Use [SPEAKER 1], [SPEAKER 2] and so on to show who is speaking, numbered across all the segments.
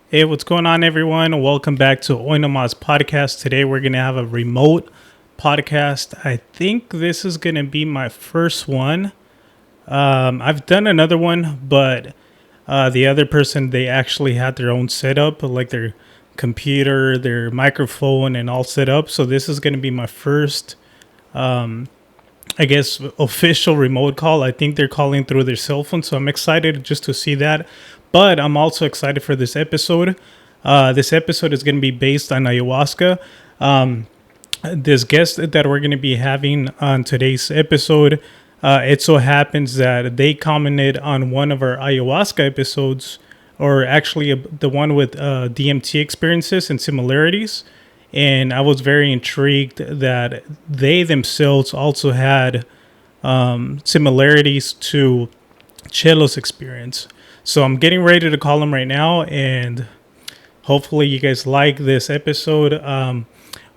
[SPEAKER 1] Hey, what's going on, everyone? Welcome back to Nomas podcast. Today we're going to have a remote podcast. I think this is going to be my first one. I've done another one, but the other person, they actually had their own setup, like their computer, their microphone, and all set up. So this is going to be my first, I guess, official remote call. I think they're calling through their cell phone, so I'm excited just to see that. But I'm also excited for this episode. This episode is going to be based on ayahuasca. This guest that we're going to be having on today's episode, it so happens that they commented on one of our ayahuasca episodes, or actually the one with DMT experiences and similarities. And I was very intrigued that they themselves also had similarities to Chelo's experience. So I'm getting ready to call him right now, and hopefully you guys like this episode.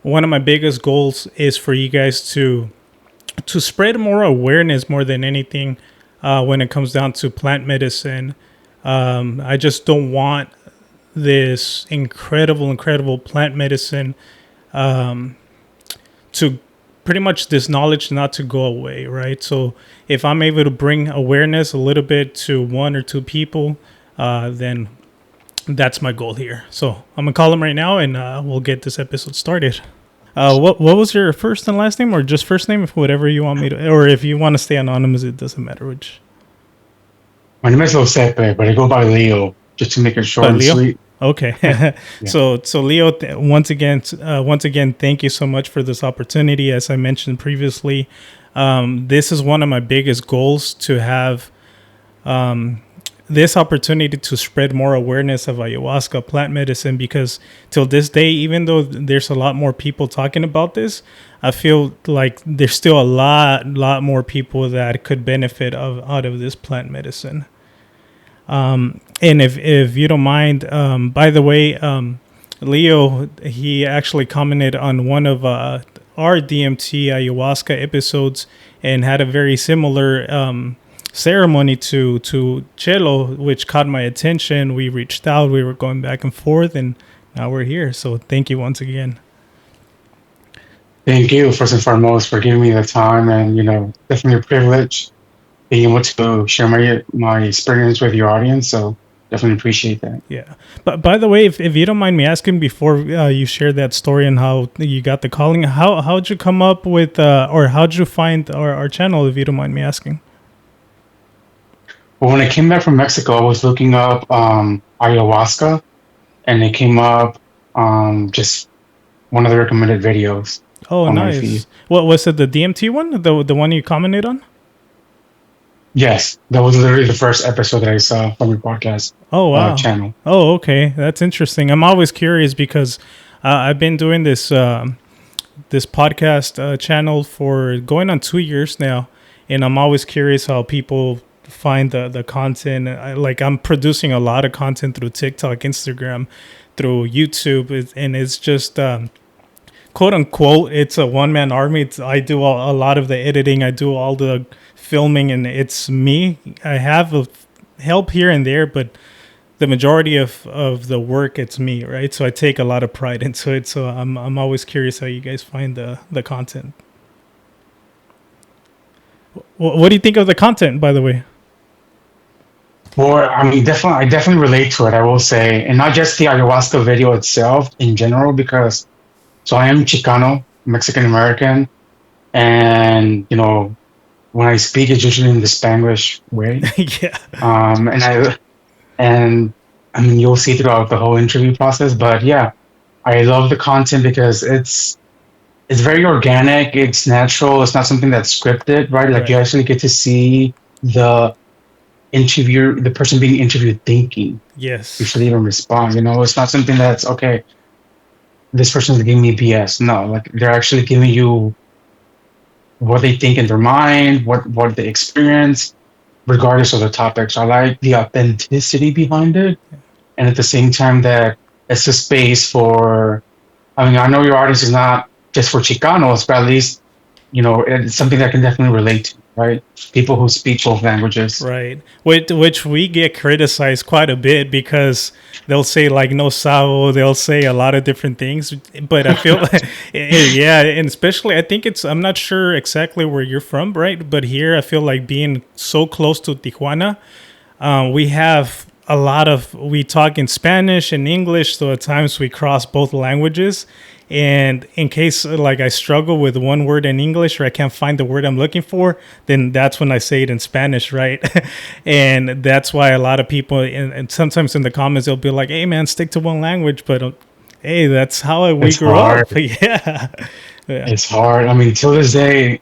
[SPEAKER 1] One of my biggest goals is for you guys to spread more awareness more than anything when it comes down to plant medicine. I just don't want this incredible plant medicine to pretty much this knowledge not to go away, right? So if I'm able to bring awareness a little bit to one or two people, then that's my goal here. So I'm gonna call him right now, and we'll get this episode started. What was your first and last name, or just first name, if whatever you want me to, or if you want to stay anonymous, it doesn't matter which.
[SPEAKER 2] My name is Josepe, but I go by Leo, just to make it short and sweet.
[SPEAKER 1] Okay.
[SPEAKER 2] Yeah.
[SPEAKER 1] So Leo, once again, thank you so much for this opportunity. As I mentioned previously, this is one of my biggest goals, to have this opportunity to spread more awareness of ayahuasca plant medicine, because till this day, even though there's a lot more people talking about this, I feel like there's still a lot more people that could benefit out of this plant medicine. And if you don't mind, by the way, Leo, he actually commented on one of our DMT ayahuasca episodes and had a very similar ceremony to Chelo, which caught my attention. We reached out, we were going back and forth, and now we're here. So thank you once again.
[SPEAKER 2] Thank you, first and foremost, for giving me the time, and definitely a privilege being able to share my experience with your audience. So definitely appreciate that.
[SPEAKER 1] Yeah. But by the way, if you don't mind me asking, before you share that story and how you got the calling, how'd you come up with, or how'd you find our channel, if you don't mind me asking?
[SPEAKER 2] Well, when I came back from Mexico, I was looking up ayahuasca, and it came up just one of the recommended videos.
[SPEAKER 1] Oh, nice. What was it? The DMT one? The one you commented on?
[SPEAKER 2] Yes, that was literally the first episode that I saw from your podcast.
[SPEAKER 1] Oh, wow.
[SPEAKER 2] Channel.
[SPEAKER 1] Oh, okay. That's interesting. I'm always curious because I've been doing this podcast channel for going on 2 years now, and I'm always curious how people find the content. I'm producing a lot of content through TikTok, Instagram, through YouTube, and it's just quote unquote, it's a one-man army. I do a lot of the editing, I do all the filming, and it's me. I have help here and there, but the majority of the work, it's me, right? So I take a lot of pride into it. So I'm always curious how you guys find the content. What do you think of the content, by the way?
[SPEAKER 2] Well, I mean, I definitely relate to it, I will say, and not just the ayahuasca video itself in general, because I am Chicano, Mexican American, and when I speak, it's usually in the Spanglish way.
[SPEAKER 1] Yeah.
[SPEAKER 2] And I mean, you'll see throughout the whole interview process. But yeah, I love the content because it's very organic. It's natural. It's not something that's scripted, right? Like, you actually get to see the person being interviewed thinking.
[SPEAKER 1] Yes.
[SPEAKER 2] Before they even respond. It's not something that's, okay, this person's giving me BS. No, like, they're actually giving you what they think in their mind, what they experience, regardless of the topics. I like the authenticity behind it, and at the same time that it's a space for, I mean, I know your audience is not just for Chicanos, but at least, it's something that I can definitely relate to, right? People who speak both languages.
[SPEAKER 1] Right. Which we get criticized quite a bit because they'll say like no sabo, they'll say a lot of different things. But I feel yeah, and especially I think it's I'm not sure exactly where you're from, right? But here I feel like being so close to Tijuana, we have a lot of we talk in Spanish and English, so at times we cross both languages. And in case like I struggle with one word in English or I can't find the word I'm looking for, then that's when I say it in Spanish, right? And that's why a lot of people and sometimes in the comments they'll be like, "Hey man, stick to one language," but hey, that's how we
[SPEAKER 2] It's
[SPEAKER 1] grew
[SPEAKER 2] hard.
[SPEAKER 1] up. Yeah, yeah.
[SPEAKER 2] It's hard. I mean, till this day,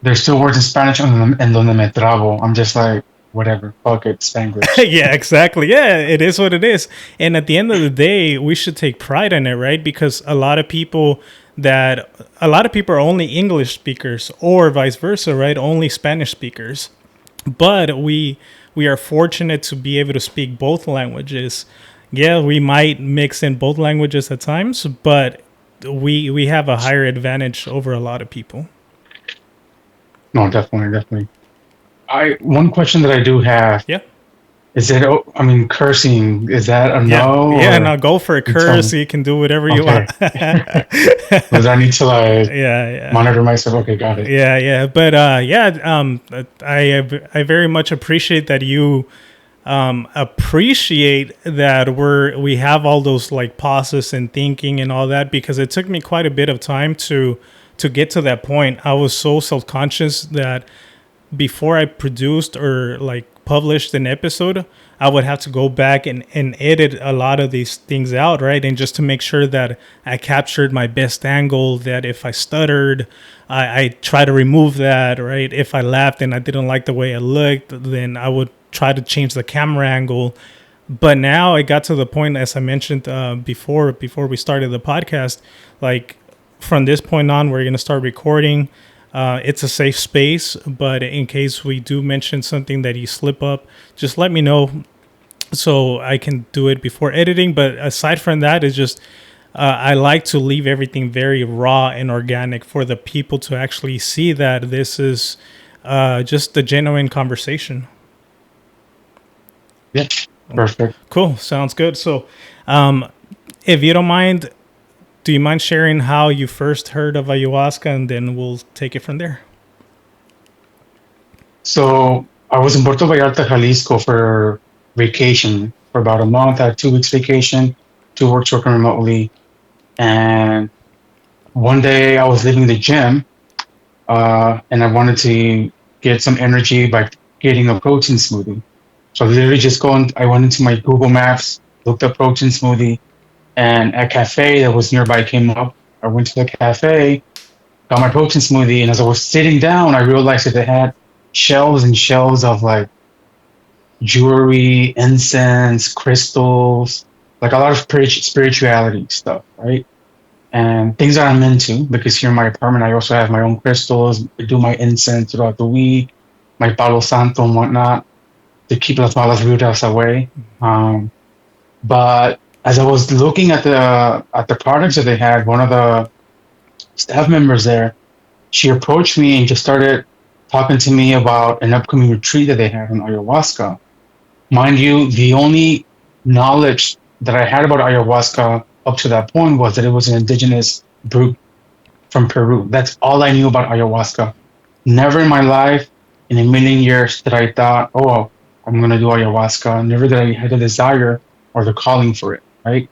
[SPEAKER 2] there's still words in Spanish en donde me trabo. I'm just like, whatever, fuck it, Spanglish.
[SPEAKER 1] Yeah, exactly. Yeah, it is what it is. And at the end of the day, we should take pride in it, right? Because a lot of people are only English speakers or vice versa, right? Only Spanish speakers. But we are fortunate to be able to speak both languages. Yeah, we might mix in both languages at times, but we have a higher advantage over a lot of people.
[SPEAKER 2] No, definitely, definitely. I one question that I do have
[SPEAKER 1] Yeah.
[SPEAKER 2] is it? Oh, I mean, cursing is that a
[SPEAKER 1] Yeah,
[SPEAKER 2] no
[SPEAKER 1] yeah. Now
[SPEAKER 2] or
[SPEAKER 1] go for a
[SPEAKER 2] you tell me?
[SPEAKER 1] curse. You can do whatever you want.
[SPEAKER 2] Okay.
[SPEAKER 1] Yeah,
[SPEAKER 2] Does I need to like
[SPEAKER 1] yeah.
[SPEAKER 2] monitor myself? Okay, got it.
[SPEAKER 1] Yeah, yeah, but yeah, I very much appreciate that you appreciate that we have all those like pauses and thinking and all that because it took me quite a bit of time to get to that point. I was so self conscious that before I produced or like published an episode, I would have to go back and edit a lot of these things out, right? And just to make sure that I captured my best angle, that if I stuttered, I try to remove that, right? If I laughed and I didn't like the way I looked, then I would try to change the camera angle. But now I got to the point, as I mentioned before we started the podcast, like from this point on, we're going to start recording. It's a safe space, but in case we do mention something that you slip up, just let me know so I can do it before editing. But aside from that, it's just I like to leave everything very raw and organic for the people to actually see that this is just a genuine conversation.
[SPEAKER 2] Yeah, perfect.
[SPEAKER 1] Cool, sounds good. So, um, if you don't mind, do you mind sharing how you first heard of ayahuasca, and then we'll take it from there?
[SPEAKER 2] So I was in Puerto Vallarta, Jalisco for vacation for about a month. I had 2 weeks vacation, 2 weeks working remotely, and one day I was leaving the gym, and I wanted to get some energy by getting a protein smoothie. So I literally just I went into my Google Maps, looked up protein smoothie, and a cafe that was nearby came up. I went to the cafe, got my protein smoothie, and as I was sitting down, I realized that they had shelves and shelves of like jewelry, incense, crystals, like a lot of spirituality stuff, right? And things that I'm into because here in my apartment, I also have my own crystals. I do my incense throughout the week, my Palo Santo and whatnot to keep las malas vibras away. But as I was looking at the products that they had, one of the staff members there, she approached me and just started talking to me about an upcoming retreat that they have in ayahuasca. Mind you, the only knowledge that I had about ayahuasca up to that point was that it was an indigenous brute from Peru. That's all I knew about ayahuasca. Never in my life, in a million years, that I thought, oh, I'm going to do ayahuasca. Never that I had the desire or the calling for it, right?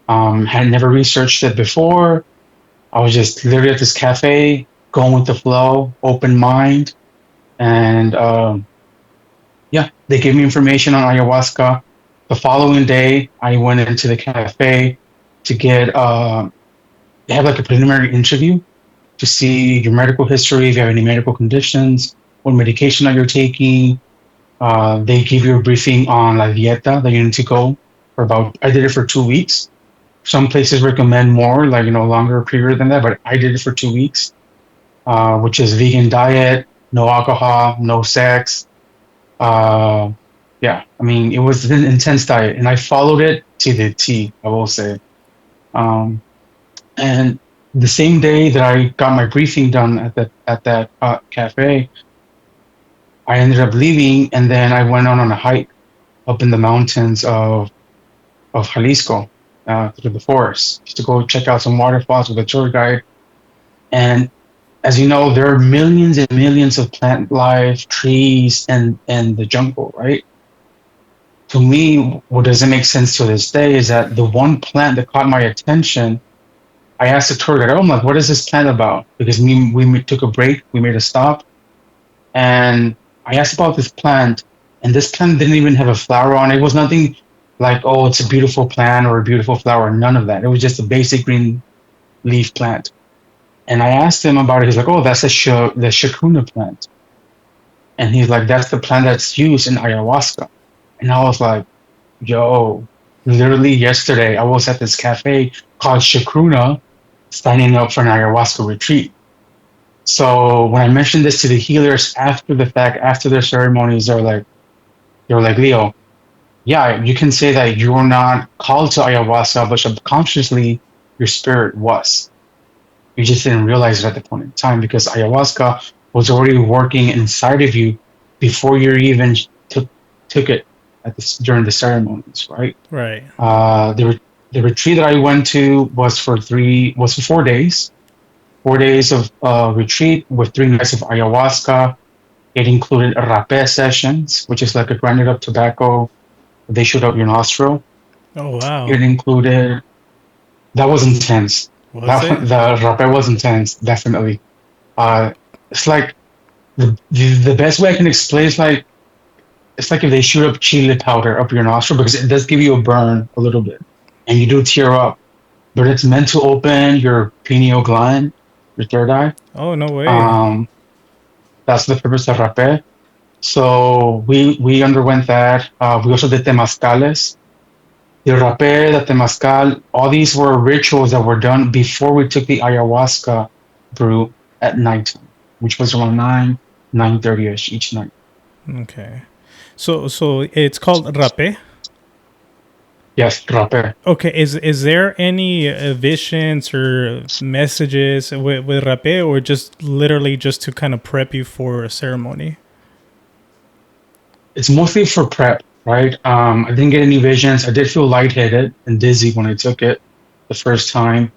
[SPEAKER 2] Had never researched it before. I was just literally at this cafe, going with the flow, open mind. And yeah, they gave me information on ayahuasca. The following day, I went into the cafe to get, they have like a preliminary interview to see your medical history, if you have any medical conditions, what medication are you taking. They give you a briefing on la dieta that you need to go for about, I did it for 2 weeks. Some places recommend more, like, longer period than that, but I did it for 2 weeks, which is vegan diet, no alcohol, no sex. Uh, yeah, I mean, it was an intense diet, and I followed it to the T, I will say. Um, and the same day that I got my briefing done at that cafe, I ended up leaving, and then I went on a hike up in the mountains of Jalisco, through the forest, just to go check out some waterfalls with a tour guide. And as you know, there are millions and millions of plant life, trees, and the jungle, right? To me, what doesn't make sense to this day is that the one plant that caught my attention, I asked the tour guide, "Oh, I'm like, what is this plant about?" Because we took a break, we made a stop, and I asked about this plant, and this plant didn't even have a flower on it. It was nothing like, "Oh, it's a beautiful plant or a beautiful flower." None of that. It was just a basic green leaf plant. And I asked him about it. He's like, "Oh, that's the chacruna plant." And he's like, "That's the plant that's used in ayahuasca." And I was like, "Yo, literally yesterday, I was at this cafe called Chacruna signing up for an ayahuasca retreat." So when I mentioned this to the healers after the fact, after their ceremonies, they were like, "Leo, yeah, you can say that you're not called to ayahuasca, but subconsciously your spirit was. You just didn't realize it at the point in time because ayahuasca was already working inside of you before you even took took it during the ceremonies, right?"
[SPEAKER 1] Right.
[SPEAKER 2] Uh, the re- the retreat that I went to was for 4 days, 4 days of retreat with 3 nights of ayahuasca. It included rapé sessions, which is like a grinded up tobacco they shoot up your nostril.
[SPEAKER 1] Oh wow.
[SPEAKER 2] It included that was intense.
[SPEAKER 1] Was it?
[SPEAKER 2] The rapé was intense, definitely. It's like the best way I can explain is like it's like if they shoot up chili powder up your nostril because it does give you a burn a little bit, and you do tear up. But it's meant to open your pineal gland, your third eye.
[SPEAKER 1] Oh no way.
[SPEAKER 2] Um, that's the purpose of rapé. So we underwent that. We also did temazcales. The rapé, the temazcal, all these were rituals that were done before we took the ayahuasca brew at nighttime, which was around 9:30 ish each night.
[SPEAKER 1] Okay. So it's called rapé.
[SPEAKER 2] Yes, rapé.
[SPEAKER 1] Okay, is there any visions or messages with rapé, or just literally just to kind of prep you for a ceremony?
[SPEAKER 2] It's mostly for prep, right? I didn't get any visions. I did feel lightheaded and dizzy when I took it the first time,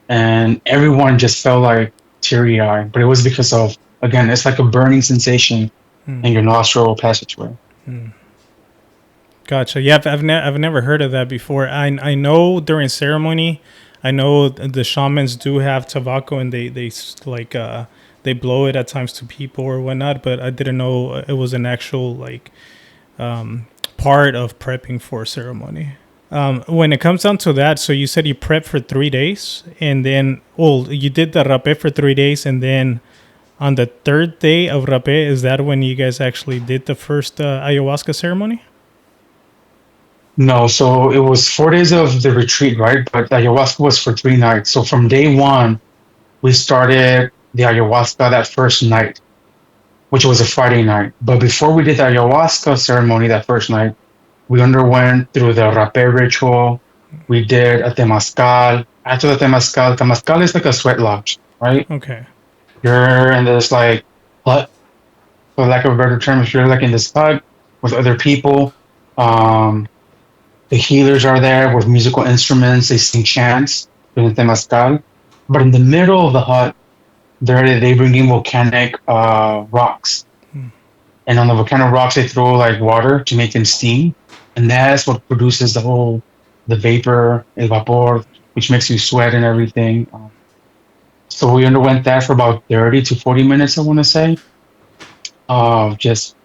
[SPEAKER 2] and everyone just felt like teary eyed. But it was because of, again, it's like a burning sensation
[SPEAKER 1] Hmm.
[SPEAKER 2] in your nostril passageway.
[SPEAKER 1] Hmm. Gotcha. Yeah, I've never heard of that before. I know during ceremony, I know the shamans do have tobacco and like they blow it at times to people or whatnot, but I didn't know it was an actual like um, part of prepping for ceremony. When it comes down to that, so you said you prepped for 3 days, and then well, you did the rapé for 3 days, and then on the third day of rapé, is that when you guys actually did the first ayahuasca ceremony?
[SPEAKER 2] No, so it was 4 days of the retreat, right? But the ayahuasca was for 3 nights. So from day one, we started the ayahuasca that first night, which was a Friday night. But before we did the ayahuasca ceremony that first night, we underwent through the rapé ritual. We did a temazcal. After the temazcal is like a sweat lodge, right?
[SPEAKER 1] Okay.
[SPEAKER 2] You're in this like hut, for lack of a better term, if you're like in this hut with other people, um, the healers are there with musical instruments. They sing chants during the temazcal. But in the middle of the hut, they bring in volcanic rocks,
[SPEAKER 1] Hmm.
[SPEAKER 2] and on the volcanic rocks they throw like water to make them steam, and that's what produces the vapor, el vapor, which makes you sweat and everything. So we underwent that for about 30 to 40 minutes, I want to say, of just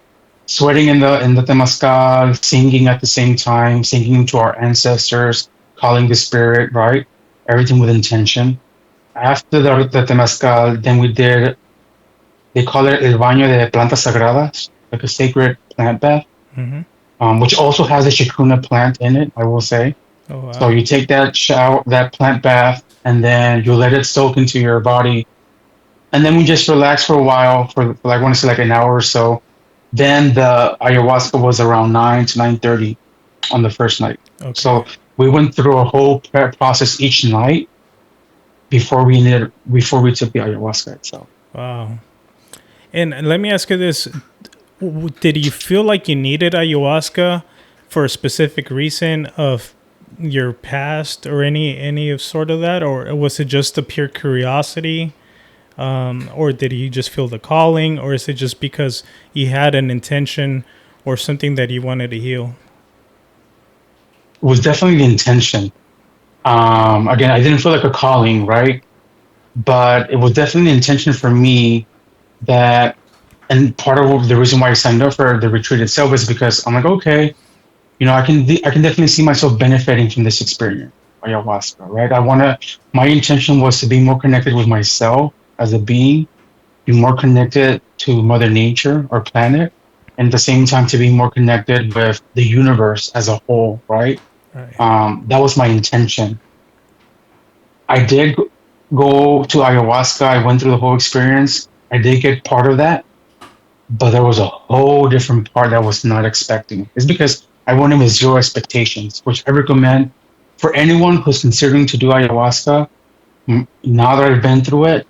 [SPEAKER 2] sweating in the temazcal, singing at the same time, singing to our ancestors, calling the spirit, right? Everything with intention. After the temazcal, then we did, they call it el baño de plantas sagradas, like a sacred plant bath,
[SPEAKER 1] Mm-hmm.
[SPEAKER 2] which also has a chacruna plant in it, I will say.
[SPEAKER 1] Oh
[SPEAKER 2] So
[SPEAKER 1] wow.
[SPEAKER 2] you take that shower, that plant bath, and then you let it soak into your body. And then we just relax for a while, for like, I want to say like an hour or so. Then the ayahuasca was around 9 to 9:30 on the first night.
[SPEAKER 1] Okay.
[SPEAKER 2] So we went through a whole prep process each night before we took the ayahuasca itself.
[SPEAKER 1] Wow. And let me ask you this: Did you feel like you needed ayahuasca for a specific reason of your past or any of sort of that, or was it just a pure curiosity, or did you just feel the calling, or is it just because you had an intention or something that you wanted to heal?
[SPEAKER 2] It was definitely the intention. Again, I didn't feel like a calling, right? But it was definitely the intention for me that, and part of the reason why I signed up for the retreat itself is because I'm like, okay, I can definitely see myself benefiting from this experience, ayahuasca, right? My intention was to be more connected with myself as a being, be more connected to Mother Nature or planet, and at the same time to be more connected with the universe as a whole, right?
[SPEAKER 1] Right,
[SPEAKER 2] That was my intention. I did go to ayahuasca. I went through the whole experience. I did get part of that, but there was a whole different part that I was not expecting. It's because I went in with zero expectations, which I recommend for anyone who's considering to do ayahuasca. Now that I've been through it,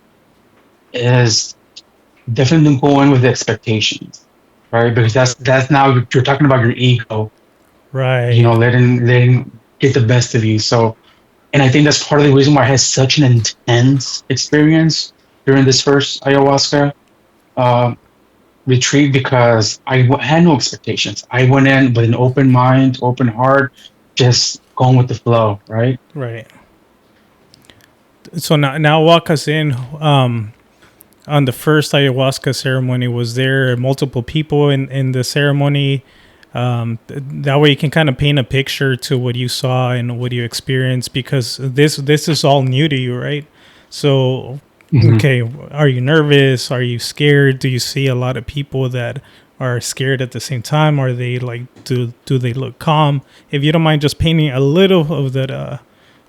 [SPEAKER 2] is definitely don't go in with expectations, right? Because that's now you're talking about your ego,
[SPEAKER 1] right,
[SPEAKER 2] letting get the best of you. So, and I think that's part of the reason why I had such an intense experience during this first ayahuasca uh, retreat, because had no expectations. I went in with an open mind, open heart, just going with the flow, right?
[SPEAKER 1] right. So now walk us in. On the first ayahuasca ceremony, was there multiple people in the ceremony? That way you can kind of paint a picture to what you saw and what you experienced, because this is all new to you, right? So,
[SPEAKER 2] Hmm.
[SPEAKER 1] okay, are you nervous? Are you scared? Do you see a lot of people that are scared at the same time? Are they like, do they look calm? If you don't mind just painting a little of that,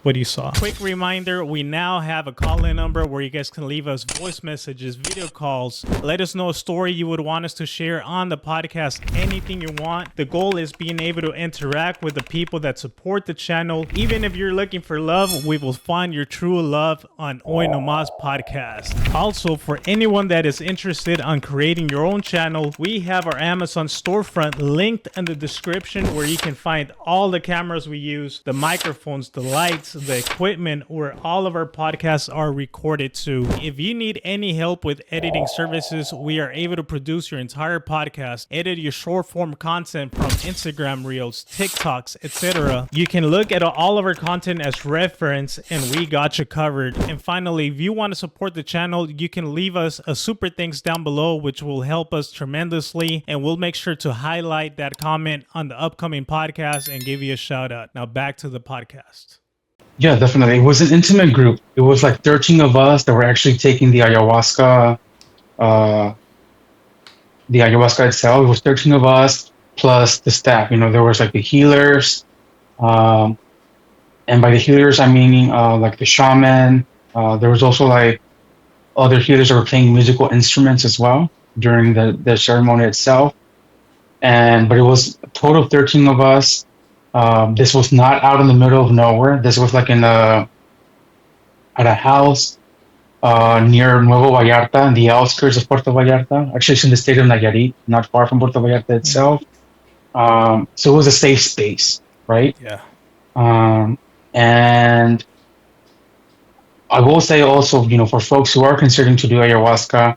[SPEAKER 1] what you saw. Quick reminder, we now have a call-in number where you guys can leave us voice messages, video calls. Let us know a story you would want us to share on the podcast, anything you want. The goal is being able to interact with the people that support the channel. Even if you're looking for love, we will find your true love on Oi Nomas podcast. Also, for anyone that is interested on creating your own channel, we have our Amazon storefront linked in the description, where you can find all the cameras we use, the microphones, the lights, the equipment where all of our podcasts are recorded to. If you need any help with editing services, we are able to produce your entire podcast, edit your short form content from Instagram Reels, TikToks, etc. You can look at all of our content as reference, and we got you covered. And finally, if you want to support the channel, you can leave us a super thanks down below, which will help us tremendously, and we'll make sure to highlight that comment on the upcoming podcast and give you a shout out. Now back to the podcast.
[SPEAKER 2] Yeah, definitely. It was an intimate group. It was like 13 of us that were actually taking uh, the ayahuasca itself. It was 13 of us plus the staff. There was like the healers, um, and by the healers, I mean like the shaman. There was also like other healers that were playing musical instruments as well during the ceremony itself. But it was a total of 13 of us. This was not out in the middle of nowhere. This was like at a house near Nuevo Vallarta, in the outskirts of Puerto Vallarta. Actually, it's in the state of Nayarit, not far from Puerto Vallarta itself. So it was a safe space, right?
[SPEAKER 1] Yeah.
[SPEAKER 2] Um, and I will say also, for folks who are considering to do ayahuasca,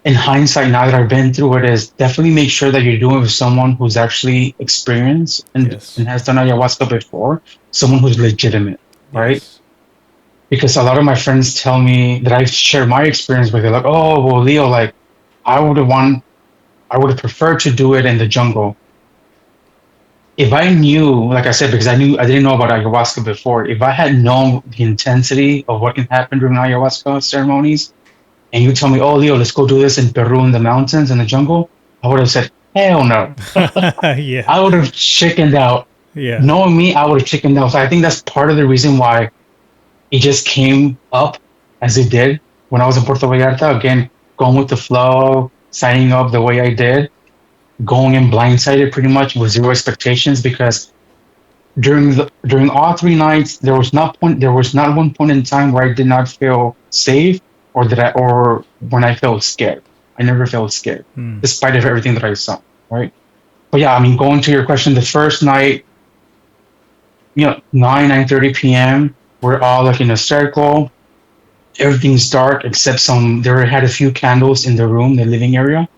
[SPEAKER 2] in hindsight, now that I've been through it, is definitely make sure that you're doing it with someone who's actually experienced and
[SPEAKER 1] Yes.
[SPEAKER 2] has done ayahuasca before, someone who's legitimate, right?
[SPEAKER 1] Yes.
[SPEAKER 2] Because a lot of my friends tell me that I've shared my experience with. They're like, "Oh, well, Leo, like I would have want, I would have preferred to do it in the jungle. If I knew, like I said, because I didn't know about ayahuasca before. If I had known the intensity of what can happen during ayahuasca ceremonies, and you tell me, oh, Leo, let's go do this in Peru in the mountains in the jungle, I would have said, hell no.
[SPEAKER 1] Yeah.
[SPEAKER 2] I would have chickened out.
[SPEAKER 1] Yeah.
[SPEAKER 2] Knowing me, I would have chickened out. So I think that's part of the reason why it just came up as it did when I was in Puerto Vallarta. Again, going with the flow, signing up the way I did, going in blindsided pretty much with zero expectations, because during all 3 nights there was not one point in time where I did not feel safe, or when I felt scared. I never felt scared,
[SPEAKER 1] Mm.
[SPEAKER 2] despite of everything that I saw, right? But yeah, I mean, going to your question, the first night, 9:30 p.m., we're all like in a circle. Everything's dark except some. There had a few candles in the room, the living area.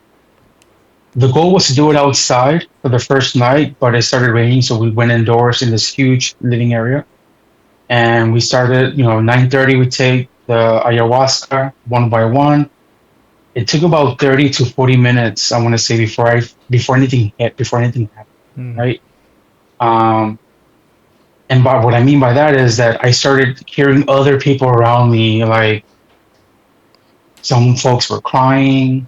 [SPEAKER 2] The goal was to do it outside for the first night, but it started raining, so we went indoors in this huge living area. And we started, 9:30. We take the ayahuasca one by one. It took about 30 to 40 minutes, I want to say, before anything hit, before anything happened,
[SPEAKER 1] Mm.
[SPEAKER 2] right? Um, and by what I mean by that is that I started hearing other people around me, like some folks were crying,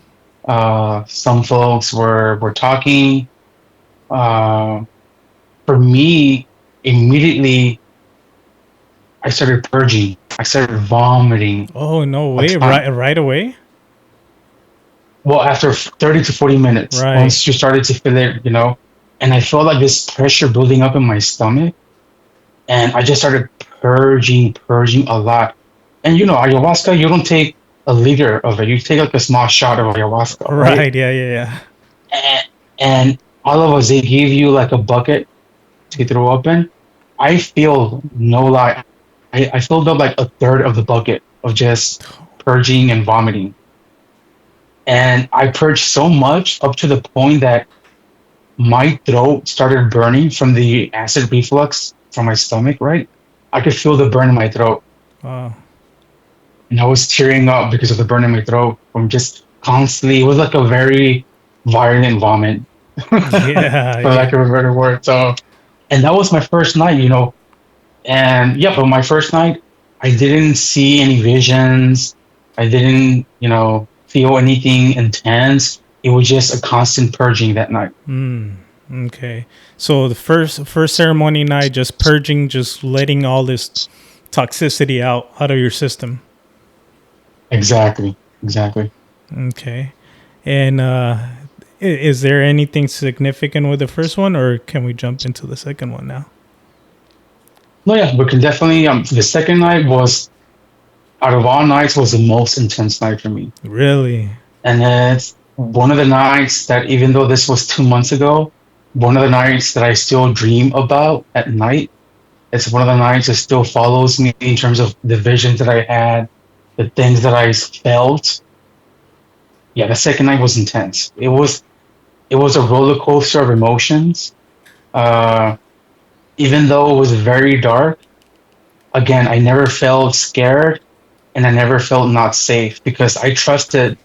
[SPEAKER 2] some folks were talking. Uh, for me, immediately I started purging. I started vomiting
[SPEAKER 1] Oh no
[SPEAKER 2] a
[SPEAKER 1] way!
[SPEAKER 2] ton.
[SPEAKER 1] Right away.
[SPEAKER 2] Well, after 30 to 40 minutes,
[SPEAKER 1] Right.
[SPEAKER 2] once you started to feel it, and I felt like this pressure building up in my stomach, and I just started purging a lot. And ayahuasca, you don't take a liter of it. You take like a small shot of ayahuasca, right?
[SPEAKER 1] Right. Yeah. Yeah. Yeah.
[SPEAKER 2] And, and all of us, they give you like a bucket to throw up in. I feel no lie. I filled up like a third of the bucket of just purging and vomiting. And I purged so much up to the point that my throat started burning from the acid reflux from my stomach, right? I could feel the burn in my throat.
[SPEAKER 1] Wow.
[SPEAKER 2] And I was tearing up because of the burn in my throat from just constantly, it was like a very violent vomit,
[SPEAKER 1] Yeah.
[SPEAKER 2] for
[SPEAKER 1] Yeah.
[SPEAKER 2] lack of a better word. So, and that was my first night, and yeah, but my first night, I didn't see any visions. I didn't, feel anything intense. It was just a constant purging that night.
[SPEAKER 1] Mm. Okay. So the first ceremony night, just purging, just letting all this toxicity out of your system.
[SPEAKER 2] Exactly. Exactly.
[SPEAKER 1] Okay. And is there anything significant with the first one, or can we jump into the second one now?
[SPEAKER 2] No, yeah, we can definitely. The second night was, out of all nights, was the most intense night for me,
[SPEAKER 1] Really?
[SPEAKER 2] and it's one of the nights that, even though this was 2 months ago, one of the nights that I still dream about at night. It's one of the nights that still follows me in terms of the visions that I had, the things that I felt. Yeah, the second night was intense. It was a roller coaster of emotions. Uh, Even though it was very dark, again, I never felt scared and I never felt not safe because I trusted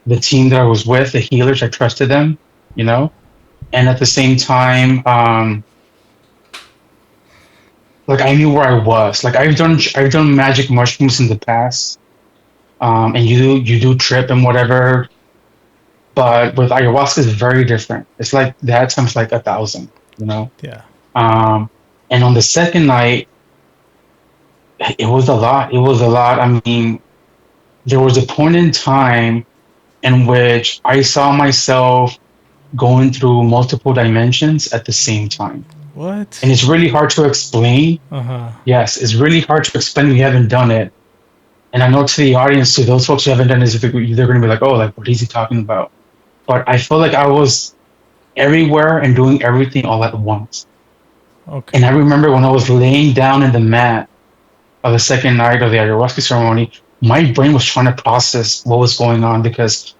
[SPEAKER 2] the team that I was with, the healers. I trusted them, you know. And at the same time, like I knew where I was. Like I've done magic mushrooms in the past, and you do trip and whatever. But with ayahuasca, it's very different. It's like that times like 1,000, you know.
[SPEAKER 1] Yeah.
[SPEAKER 2] Um, and on the second night, it was a lot. It was a lot. I mean, there was a point in time in which I saw myself going through multiple dimensions at the same time, and
[SPEAKER 1] What?
[SPEAKER 2] it's really hard to explain.
[SPEAKER 1] Uh huh.
[SPEAKER 2] Yes, it's really hard to explain if you haven't done it. And I know to the audience, to those folks who haven't done this, they're going to be like, "Oh, like what is he talking about?" But I feel like I was everywhere and doing everything all at once. And I
[SPEAKER 1] Okay.
[SPEAKER 2] remember when I was laying down in the mat of the second night of the ayahuasca ceremony, my brain was trying to process what was going on because,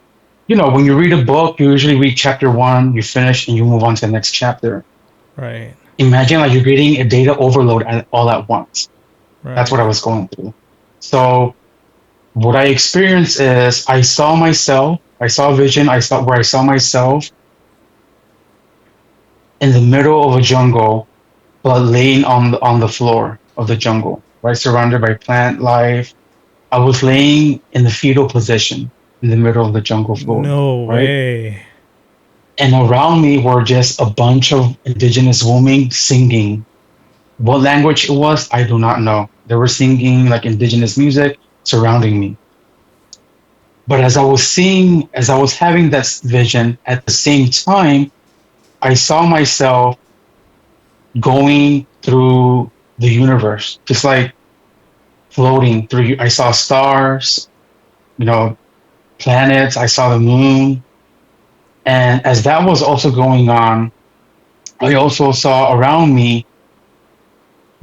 [SPEAKER 2] when you read a book, you usually read chapter one, you finish, and you move on to the next chapter.
[SPEAKER 1] Right.
[SPEAKER 2] Imagine like you're getting a data overload all at once. That's what
[SPEAKER 1] Right.
[SPEAKER 2] I was going through. So what I experienced is I saw a vision, I saw myself in the middle of a jungle, but laying on the floor of the jungle, right, surrounded by plant life. I was laying in the fetal position in the middle of the jungle floor,
[SPEAKER 1] No
[SPEAKER 2] right?
[SPEAKER 1] way.
[SPEAKER 2] And around me were just a bunch of indigenous women singing. What language it was, I do not know. They were singing like indigenous music surrounding me. But as I was having that vision, at the same time, I saw myself going through the universe, just like floating through. I saw stars, you know, planets, I saw the moon. And as that was also going on, I also saw around me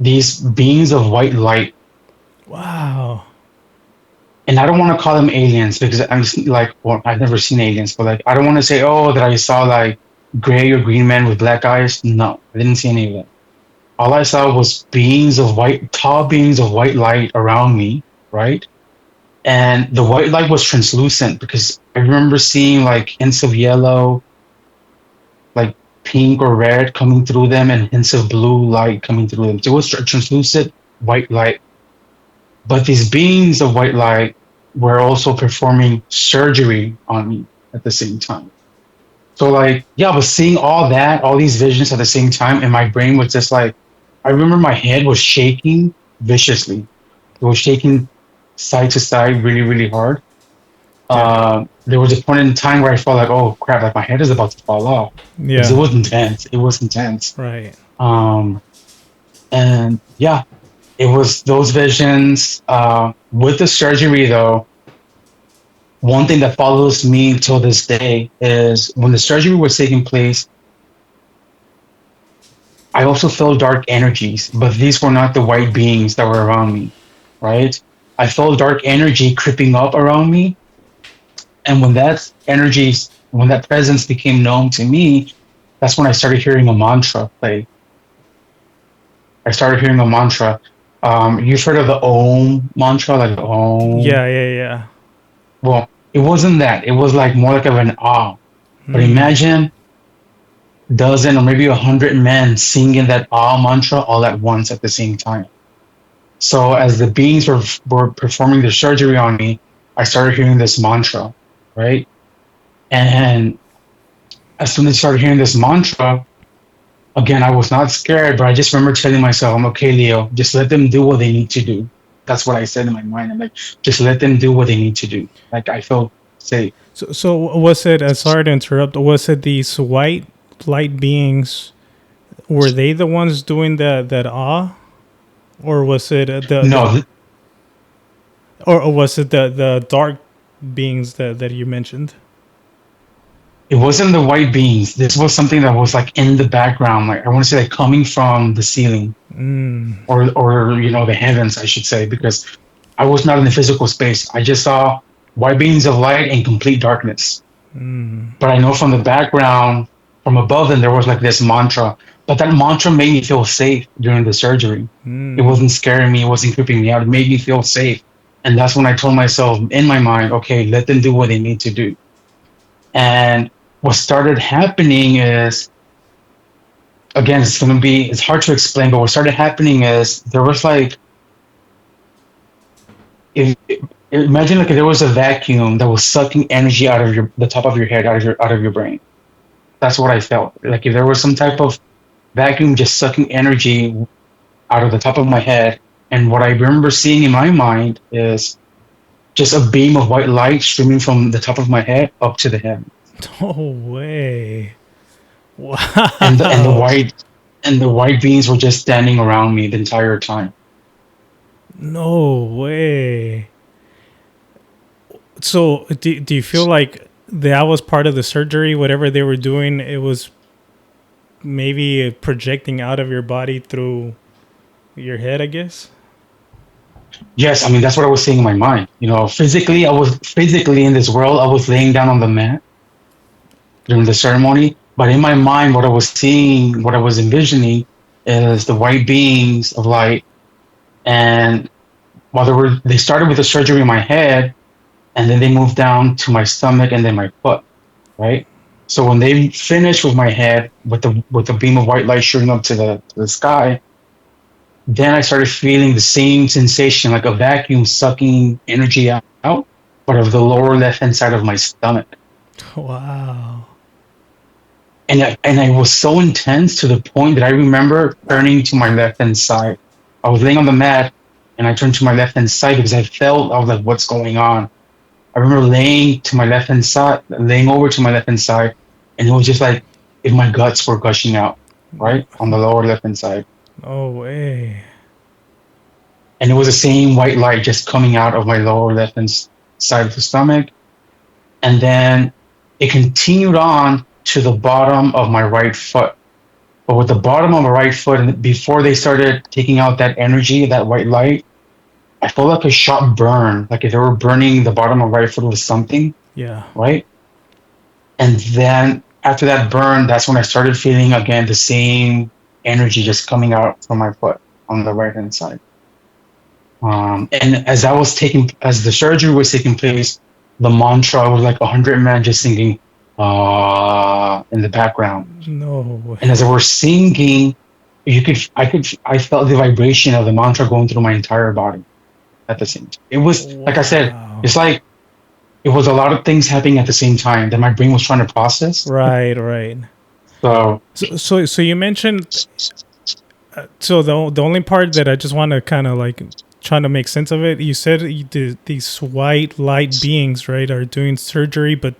[SPEAKER 2] these beings of white light.
[SPEAKER 1] Wow.
[SPEAKER 2] And I don't want to call them aliens because I'm just like, well, I've never seen aliens, but like, I don't want to say, oh, that I saw like gray or green men with black eyes. No, I didn't see any of that. All I saw was beings of white, tall beings of white light around me, right? And the white light was translucent because I remember seeing like hints of yellow, like pink or red coming through them, and hints of blue light coming through them. So it was translucent white light. But these beings of white light were also performing surgery on me at the same time. So like, yeah, I was seeing all that, all these visions at the same time, and my brain was just like, I remember my head was shaking viciously. It was shaking side to side really, really hard.
[SPEAKER 1] Yeah.
[SPEAKER 2] There was a point in time where I felt like, oh crap, like my head is about to fall off because it
[SPEAKER 1] Yeah.
[SPEAKER 2] was intense. It was intense.
[SPEAKER 1] Right.
[SPEAKER 2] Um, and yeah, it was those visions. With the surgery, though, one thing that follows me till this day is when the surgery was taking place, I also felt dark energies, but these were not the white beings that were around me, right? I felt dark energy creeping up around me. And when that presence became known to me, that's when I started hearing a mantra play. I started hearing a mantra. You've heard of the Om mantra, like Om.
[SPEAKER 1] Yeah. Yeah. Yeah.
[SPEAKER 2] Well, it wasn't that. It was like more like of an ah. But
[SPEAKER 1] Hmm.
[SPEAKER 2] imagine dozen or maybe 100 men singing that ah mantra all at once at the same time. So as the beings were performing the surgery on me, I started hearing this mantra, right? And as soon as I started hearing this mantra, again, I was not scared, but I just remember telling myself, I'm okay, Leo, just let them do what they need to do. That's what I said in my mind. I'm like, just let them do what they need to do. Like I felt safe.
[SPEAKER 1] So was it? Sorry to interrupt. Was it these white light beings? Were they the ones doing that awe, or was it the
[SPEAKER 2] No,
[SPEAKER 1] or was it the dark beings that you mentioned?
[SPEAKER 2] it wasn't the white beings. This was something that was like in the background. Like I want to say like coming from the ceiling
[SPEAKER 1] Mm.
[SPEAKER 2] or the heavens, I should say, because I was not in the physical space. I just saw white beings of light in complete darkness.
[SPEAKER 1] Mm.
[SPEAKER 2] But I know from the background, from above them, there was like this mantra. But that mantra made me feel safe during the surgery. It
[SPEAKER 1] Mm.
[SPEAKER 2] wasn't scaring me, it wasn't creeping me out. It made me feel safe. And that's when I told myself in my mind, okay, let them do what they need to do. And what started happening is, again, it's hard to explain, but what started happening is there was like, if, imagine like if there was a vacuum that was sucking energy out of the top of your head, out of your brain. That's what I felt. Like if there was some type of vacuum just sucking energy out of the top of my head. And what I remember seeing in my mind is just a beam of white light streaming from the top of my head up to the heaven.
[SPEAKER 1] No way!
[SPEAKER 2] And the and the
[SPEAKER 1] Wow!
[SPEAKER 2] white and the white beings were just standing around me the entire time.
[SPEAKER 1] No way! So do you feel like that was part of the surgery? Whatever they were doing, it was maybe projecting out of your body through your head, I guess.
[SPEAKER 2] Yes, I mean that's what I was seeing in my mind. Physically, I was physically in this world. I was laying down on the mat during the ceremony, but in my mind, what I was seeing, what I was envisioning, is the white beings of light. And while they started with the surgery in my head, and then they moved down to my stomach and then my foot, right? So when they finished with my head with the beam of white light shooting up to the sky, then I started feeling the same sensation like a vacuum sucking energy out, but of the lower left hand side of my stomach.
[SPEAKER 1] Wow!
[SPEAKER 2] And I was so intense to the point that I remember turning to my left hand side. I was laying on the mat and I turned to my left hand side because I was like, what's going on? I remember laying over to my left hand side, and it was just like if my guts were gushing out, right? On the lower left hand side.
[SPEAKER 1] No way!
[SPEAKER 2] And it was the same white light just coming out of my lower left hand side of the stomach. and then it continued on to the bottom of my right foot. But with the bottom of my right foot, and before they started taking out that energy, that white light, I felt like a sharp burn, like if they were burning the bottom of my right foot with something,
[SPEAKER 1] Yeah.
[SPEAKER 2] right? And then after that burn, that's when I started feeling again the same energy just coming out from my foot on the right hand side. And as the surgery was taking place, the mantra was like 100 men just singing in the background.
[SPEAKER 1] No
[SPEAKER 2] And as they
[SPEAKER 1] way.
[SPEAKER 2] were singing, I felt the vibration of the mantra going through my entire body at the same time. It was, like I said,
[SPEAKER 1] Wow.
[SPEAKER 2] it's like it was a lot of things happening at the same time that my brain was trying to process.
[SPEAKER 1] Right, right.
[SPEAKER 2] So,
[SPEAKER 1] So you mentioned, so the only part that I just want to kind of like trying to make sense of it, you said these white light beings, right, are doing surgery, but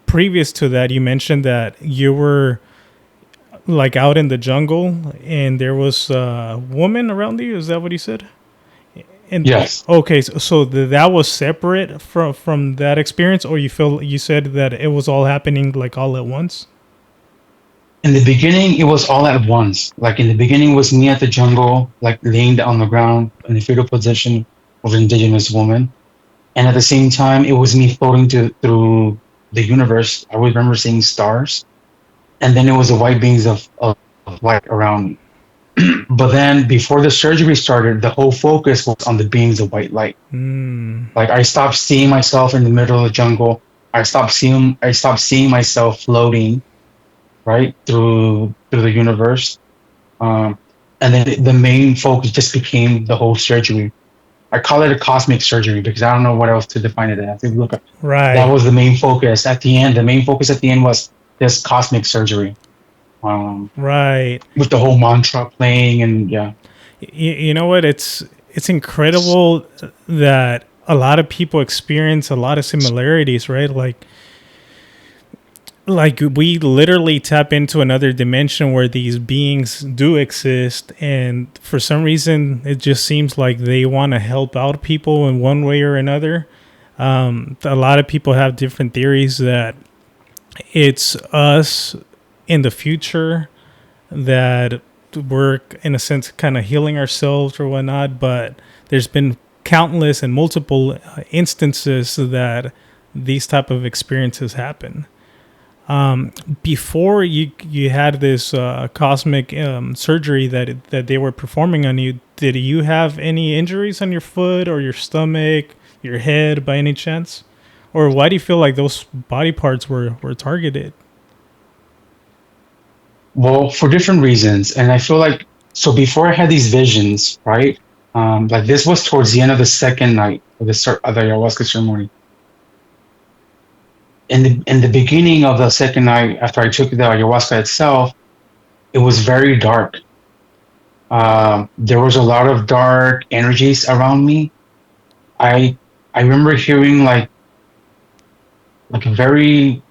[SPEAKER 1] previous to that, you mentioned that you were like out in the jungle and there was a woman around you. Is that what you said? And
[SPEAKER 2] yes.
[SPEAKER 1] okay, so that was separate from that experience, or you said that it was all happening like all at once.
[SPEAKER 2] In the beginning, it was all at once. Like in the beginning, was me at the jungle, like laying on the ground in the fetal position of an indigenous woman, and at the same time, it was me floating through the universe. I remember seeing stars, and then it was the white beings of light around me. But then, before the surgery started, the whole focus was on the beings of white light.
[SPEAKER 1] Hmm.
[SPEAKER 2] Like I stopped seeing myself in the middle of the jungle. I stopped seeing myself floating right through the universe. Um, and then the main focus just became the whole surgery. I call it a cosmic surgery because I don't know what else to define it as. If you look at, that
[SPEAKER 1] Right.
[SPEAKER 2] was the main focus at the end. The main focus at the end was this cosmic surgery,
[SPEAKER 1] Right.
[SPEAKER 2] with the whole mantra playing, and yeah.
[SPEAKER 1] You know what? It's incredible that a lot of people experience a lot of similarities, right? Like we literally tap into another dimension where these beings do exist, and for some reason it just seems like they want to help out people in one way or another. A lot of people have different theories that it's us in the future that we're in a sense kind of healing ourselves or whatnot, but there's been countless and multiple instances that these type of experiences happen. Before you had this cosmic surgery that they were performing on you, did you have any injuries on your foot or your stomach, your head by any chance? Or why do you feel like those body parts were targeted?
[SPEAKER 2] Well, for different reasons, and I feel like so before I had these visions, right? Like this was towards the end of the second night of the ayahuasca ceremony. In the beginning of the second night, after I took the ayahuasca itself, it was very dark. There was a lot of dark energies around me. I remember hearing like a very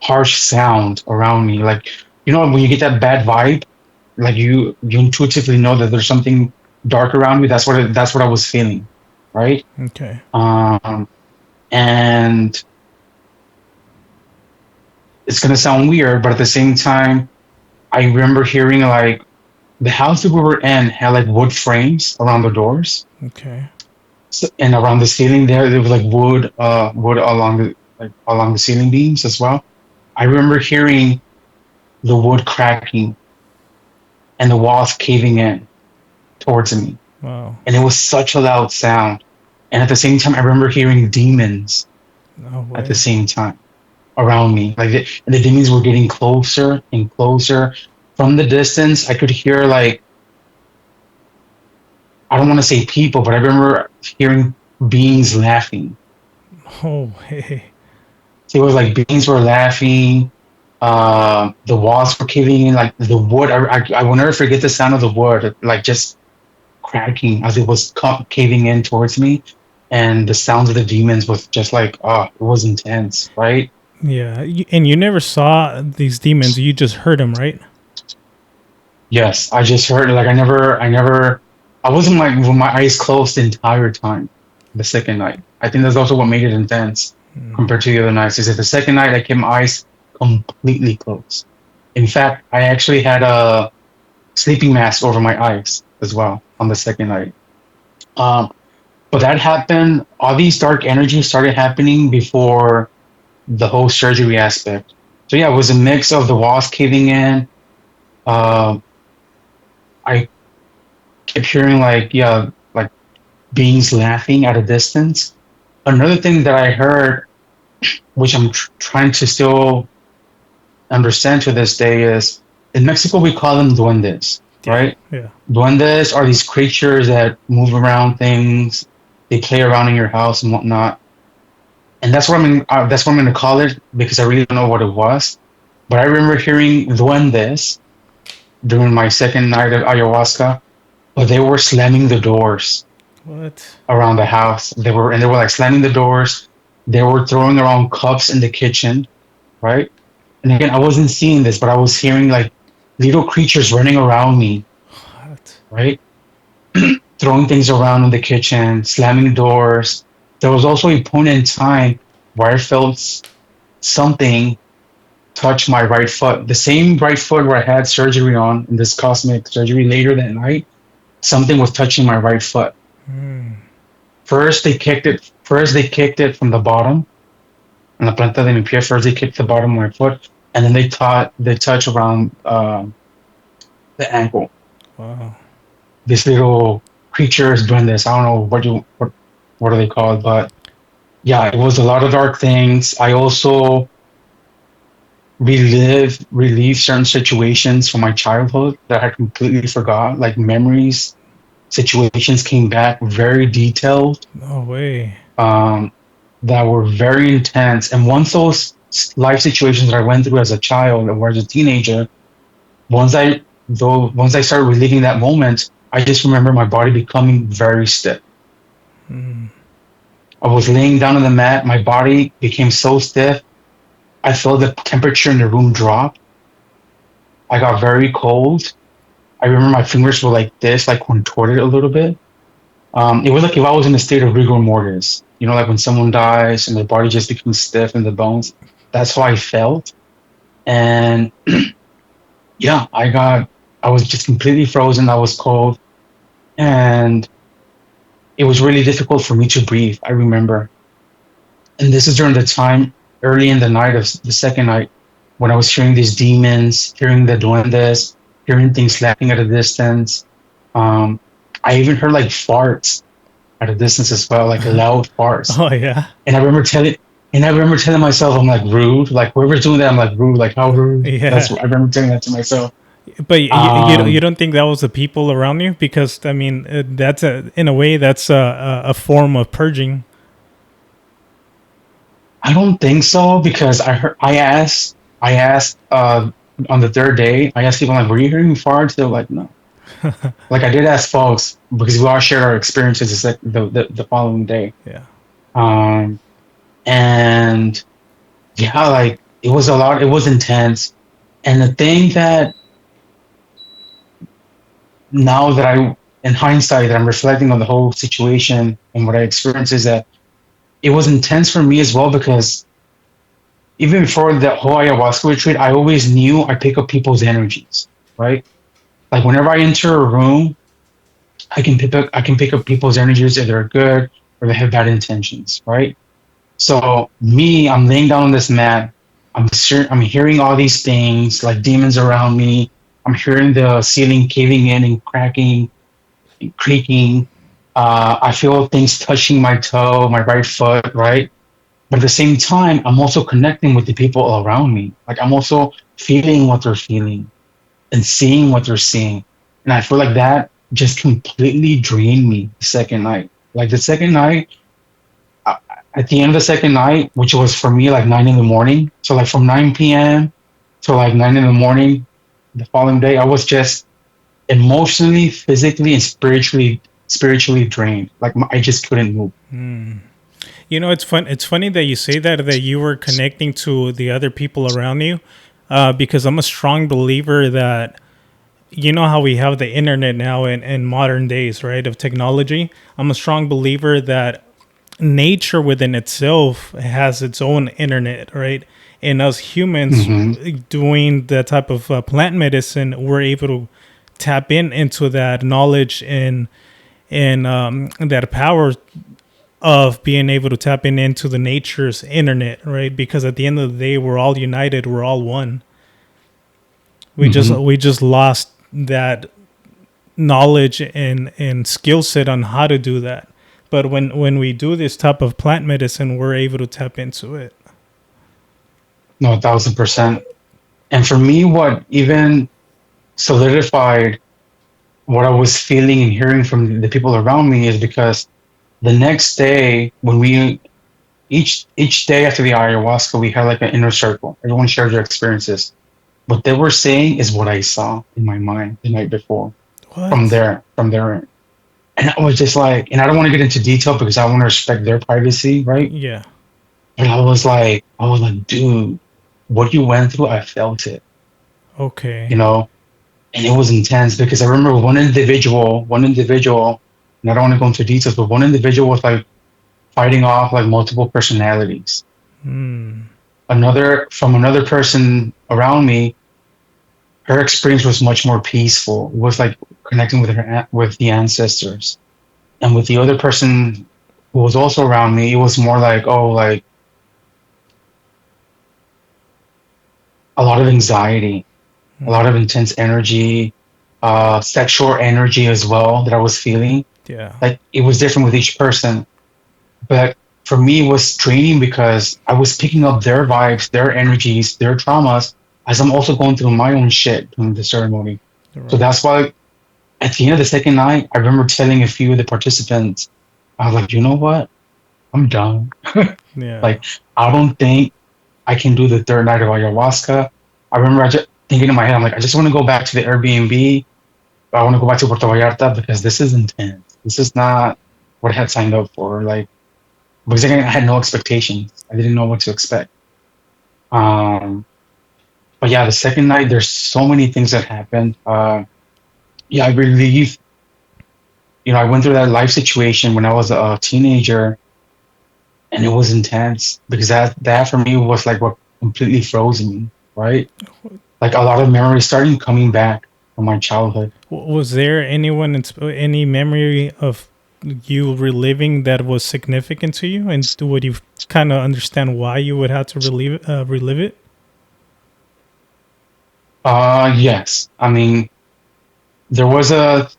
[SPEAKER 2] harsh sound around me. Like when you get that bad vibe, like you intuitively know that there's something dark around me. That's what I was feeling, right?
[SPEAKER 1] Okay.
[SPEAKER 2] Um, and it's gonna sound weird, but at the same time, I remember hearing like the house that we were in had like wood frames around the doors,
[SPEAKER 1] Okay.
[SPEAKER 2] and around the ceiling there was like wood along the ceiling beams as well. I remember hearing the wood cracking and the walls caving in towards me,
[SPEAKER 1] Wow.
[SPEAKER 2] and it was such a loud sound. And at the same time, I remember hearing demons
[SPEAKER 1] No
[SPEAKER 2] at the
[SPEAKER 1] way.
[SPEAKER 2] same time around me, and the demons were getting closer and closer. From the distance, I could hear like I don't want to say people, but I remember hearing beings laughing.
[SPEAKER 1] Oh, hey.
[SPEAKER 2] So it was like beings were laughing. The walls were caving in, like the wood. I will never forget the sound of the wood, like just cracking as it was caving in towards me, and the sounds of the demons was just like, oh, it was intense, right?
[SPEAKER 1] Yeah, and you never saw these demons. You just heard them, right?
[SPEAKER 2] Yes, I just heard like I wasn't like with my eyes closed the entire time. The second night, I think that's also what made it intense. compared to the other nights is that the second night I kept my eyes completely closed. In fact, I actually had a sleeping mask over my eyes as well on the second night. Um, but that happened. All these dark energies started happening before the whole surgery aspect. So yeah, it was a mix of the walls caving in. Uh, I kept hearing like beings laughing at a distance. Another thing that I heard, which I'm trying to still understand to this day, is in Mexico we call them duendes,
[SPEAKER 1] Yeah.
[SPEAKER 2] right?
[SPEAKER 1] Yeah.
[SPEAKER 2] Duendes are these creatures that move around things. They play around in your house and whatnot. And that's what I'm going to call it because I really don't know what it was. But I remember hearing duendes during my second night of ayahuasca, but they were slamming the doors
[SPEAKER 1] What?
[SPEAKER 2] around the house. They were like slamming the doors. They were throwing around cups in the kitchen, right? And again, I wasn't seeing this, but I was hearing like little creatures running around me,
[SPEAKER 1] What?
[SPEAKER 2] right? Throwing things around in the kitchen, slamming doors. There was also a point in time where I felt something touch my right foot. The same right foot where I had surgery on in this cosmetic surgery later that night, something was touching my right foot. First they kicked it from the bottom, and la planta de mi pie. First they kicked the bottom of my foot, and then they touch around the ankle.
[SPEAKER 1] Wow.
[SPEAKER 2] This little creature is doing this. I don't know what are they called, but yeah, it was a lot of dark things. I also relive certain situations from my childhood that I completely forgot, like memories, situations came back very detailed,
[SPEAKER 1] No way.
[SPEAKER 2] um, that were very intense. And once those life situations that I went through as a child or as a teenager, once I started reliving that moment, I just remember my body becoming very stiff. I was laying down on the mat, my body became so stiff. I felt the temperature in the room drop. I got very cold. I remember my fingers were like this, like contorted a little bit. It was like if I was in a state of rigor mortis, like when someone dies and their body just becomes stiff in the bones. That's how I felt. And yeah, I was just completely frozen. I was cold. And it was really difficult for me to breathe. I remember. And this is during the time early in the night of the second night when I was hearing these demons, hearing the duendes, hearing things laughing at a distance. Um, I even heard like farts at a distance as well, like loud farts.
[SPEAKER 1] Oh yeah.
[SPEAKER 2] And I remember telling myself, I'm like rude, like whoever's doing that, I'm like rude, like how rude.
[SPEAKER 1] Yeah.
[SPEAKER 2] I remember telling that to myself.
[SPEAKER 1] But you
[SPEAKER 2] Um,
[SPEAKER 1] don't think that was the people around you? Because I mean, that's in a way that's a form of purging.
[SPEAKER 2] I don't think so because I asked on the third day, I asked people like, were you hearing farts? They were like, no. Like I did ask folks because we all shared our experiences the following day.
[SPEAKER 1] Yeah.
[SPEAKER 2] Um, and yeah, like it was a lot. It was intense. And the thing that now that in hindsight, that I'm reflecting on the whole situation and what I experienced is that it was intense for me as well because even before the whole ayahuasca retreat, I always knew I pick up people's energies, right? Like whenever I enter a room, I can pick up people's energies if they're good or they have bad intentions, right? So me, I'm laying down on this mat. I'm hearing all these things like demons around me. I'm hearing the ceiling caving in and cracking and creaking. I feel things touching my toe, my right foot, right? But at the same time, I'm also connecting with the people around me. Like I'm also feeling what they're feeling and seeing what they're seeing. And I feel like that just completely drained me the second night. Like the second night, uh, at the end of the second night, which was for me like 9 in the morning. So like from 9 p.m. to like 9 in the morning the following day, I was just emotionally, physically, and spiritually drained. Like I just couldn't move.
[SPEAKER 1] You know, it's fun. It's funny that you say that you were connecting to the other people around you, because I'm a strong believer that you know how we have the internet now in modern days, right, of technology. I'm a strong believer that nature within itself has its own internet, right? And us humans
[SPEAKER 2] Hmm.
[SPEAKER 1] doing that type of plant medicine, we're able to tap into that knowledge and that power of being able to tap into the nature's internet, right? Because at the end of the day, we're all united, we're all one.
[SPEAKER 2] Hmm.
[SPEAKER 1] We just lost that knowledge and skill set on how to do that. But when we do this type of plant medicine, we're able to tap into it.
[SPEAKER 2] No, 1,000%. And for me, what even solidified what I was feeling and hearing from the people around me is because the next day, when we each day after the ayahuasca, we had like an inner circle. Everyone shared their experiences. What they were saying is what I saw in my mind the night before
[SPEAKER 1] What?
[SPEAKER 2] from their end. And I was just like, and I don't want to get into detail because I want to respect their privacy, right?
[SPEAKER 1] Yeah.
[SPEAKER 2] But I was like, dude, what you went through, I felt it, you
[SPEAKER 1] Okay.
[SPEAKER 2] know, and it was intense because I remember one individual, and I don't want to go into details, but one individual was like fighting off like multiple personalities.
[SPEAKER 1] Hmm.
[SPEAKER 2] Another person around me, her experience was much more peaceful. It was like connecting with with the ancestors. And with the other person who was also around me, it was more like, oh, like a lot of anxiety, a lot
[SPEAKER 1] Hmm.
[SPEAKER 2] of intense energy, sexual energy as well that I was feeling.
[SPEAKER 1] Yeah.
[SPEAKER 2] Like it was different with each person. But for me, it was draining because I was picking up their vibes, their energies, their traumas as I'm also going through my own shit during the ceremony. So
[SPEAKER 1] Right.
[SPEAKER 2] that's why at the end of the second night, I remember telling a few of the participants, I was like, you know what? I'm done.
[SPEAKER 1] Yeah.
[SPEAKER 2] Like, I don't think I can do the third night of ayahuasca. I remember just thinking in my head, I'm like, I just want to go back to the Airbnb. I want to go back to Puerto Vallarta because this is intense. This is not what I had signed up for. Like, because again, I had no expectations. I didn't know what to expect. Um, but yeah, the second night, there's so many things that happened. Yeah, I believe, I went through that life situation when I was a teenager, and it was intense because that for me was like what completely froze me, right? Like a lot of memories started coming back from my childhood.
[SPEAKER 1] Was there anyone, any memory of you reliving that was significant to you, and would you kind of understand why you would have to relive it?
[SPEAKER 2] Yes. I mean, there was a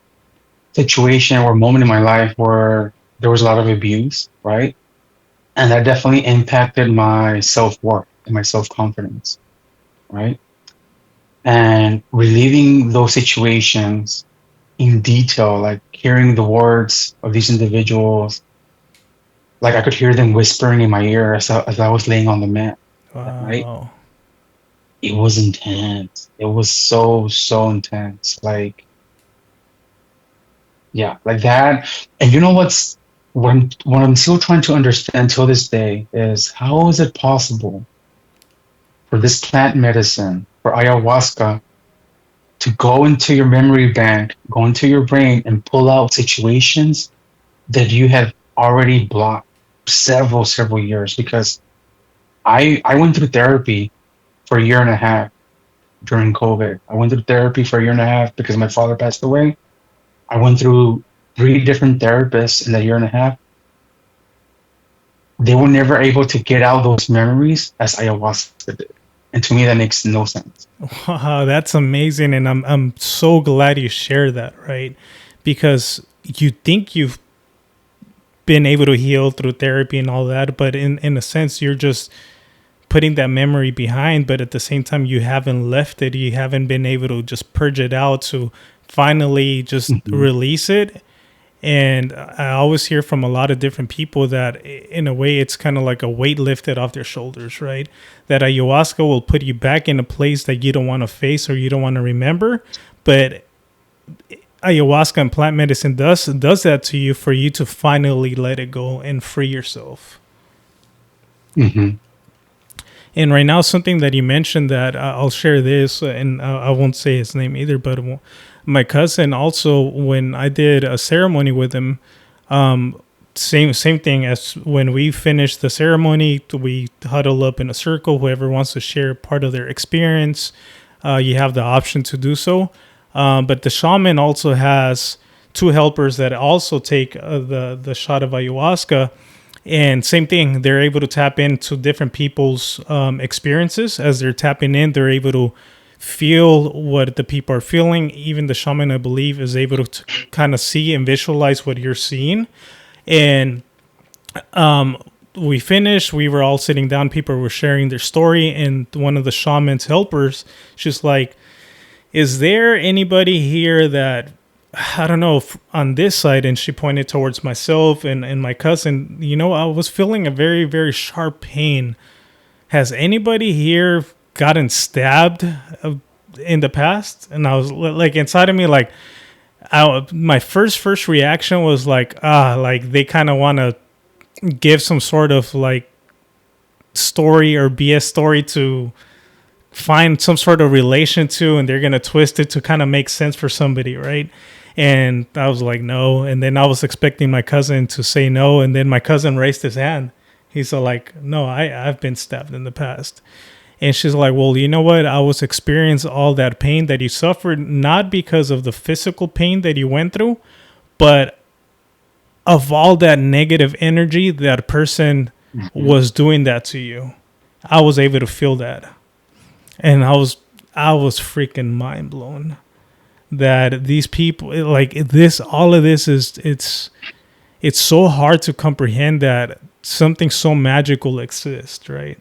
[SPEAKER 2] situation or moment in my life where there was a lot of abuse, right? And that definitely impacted my self-worth and my self-confidence, right? And reliving those situations in detail, like hearing the words of these individuals, like I could hear them whispering in my ear as I was laying on the mat that night.
[SPEAKER 1] Wow.
[SPEAKER 2] It was intense. It was so, so intense. Like, yeah, like that. And you know what I'm still trying to understand till this day is how is it possible for this plant medicine, for ayahuasca, to go into your memory bank, go into your brain and pull out situations that you have already blocked several years? Because I went through therapy for a year and a half during COVID. I went through therapy for a year and a half because my father passed away. I went through three different therapists in that year and a half. They were never able to get out those memories as ayahuasca did. And to me, that makes no sense.
[SPEAKER 1] Wow, that's amazing, and I'm so glad you share that, right? Because you think you've been able to heal through therapy and all that, but in a sense, you're just putting that memory behind. But at the same time, you haven't left it. You haven't been able to just purge it out to finally just
[SPEAKER 2] Hmm.
[SPEAKER 1] release it. And I always hear from a lot of different people that, in a way, it's kind of like a weight lifted off their shoulders, right? That ayahuasca will put you back in a place that you don't want to face or you don't want to remember. But ayahuasca and plant medicine does that to you for you to finally let it go and free yourself.
[SPEAKER 2] Hmm.
[SPEAKER 1] And right now, something that you mentioned that I'll share this, and I won't say his name either, but my cousin also, when I did a ceremony with him, same thing as when we finish the ceremony. We huddle up in a circle. Whoever wants to share part of their experience, you have the option to do so. But the shaman also has two helpers that also take the shot of ayahuasca. And same thing, they're able to tap into different people's experiences. As they're tapping in, they're able to feel what the people are feeling. Even the shaman, I believe, is able to kind of see and visualize what you're seeing. And we finished. We were all sitting down. People were sharing their story. And one of the shaman's helpers, she's like, is there anybody here that, I don't know, on this side? And she pointed towards myself and my cousin. I was feeling a very, very sharp pain. Has anybody here gotten stabbed in the past? And I was like, inside of me, like, my first reaction was like they kind of want to give some sort of like story or BS story to find some sort of relation to, and they're going to twist it to kind of make sense for somebody, right? And I was like, no. And then I was expecting my cousin to say no, and then my cousin raised his hand. He's like, no, I've been stabbed in the past. And she's like, well, you know what? I was experiencing all that pain that you suffered, not because of the physical pain that you went through, but of all that negative energy that person was doing that to you. I was able to feel that. And I was freaking mind blown that these people, like this, all of this it's so hard to comprehend that something so magical exists, right?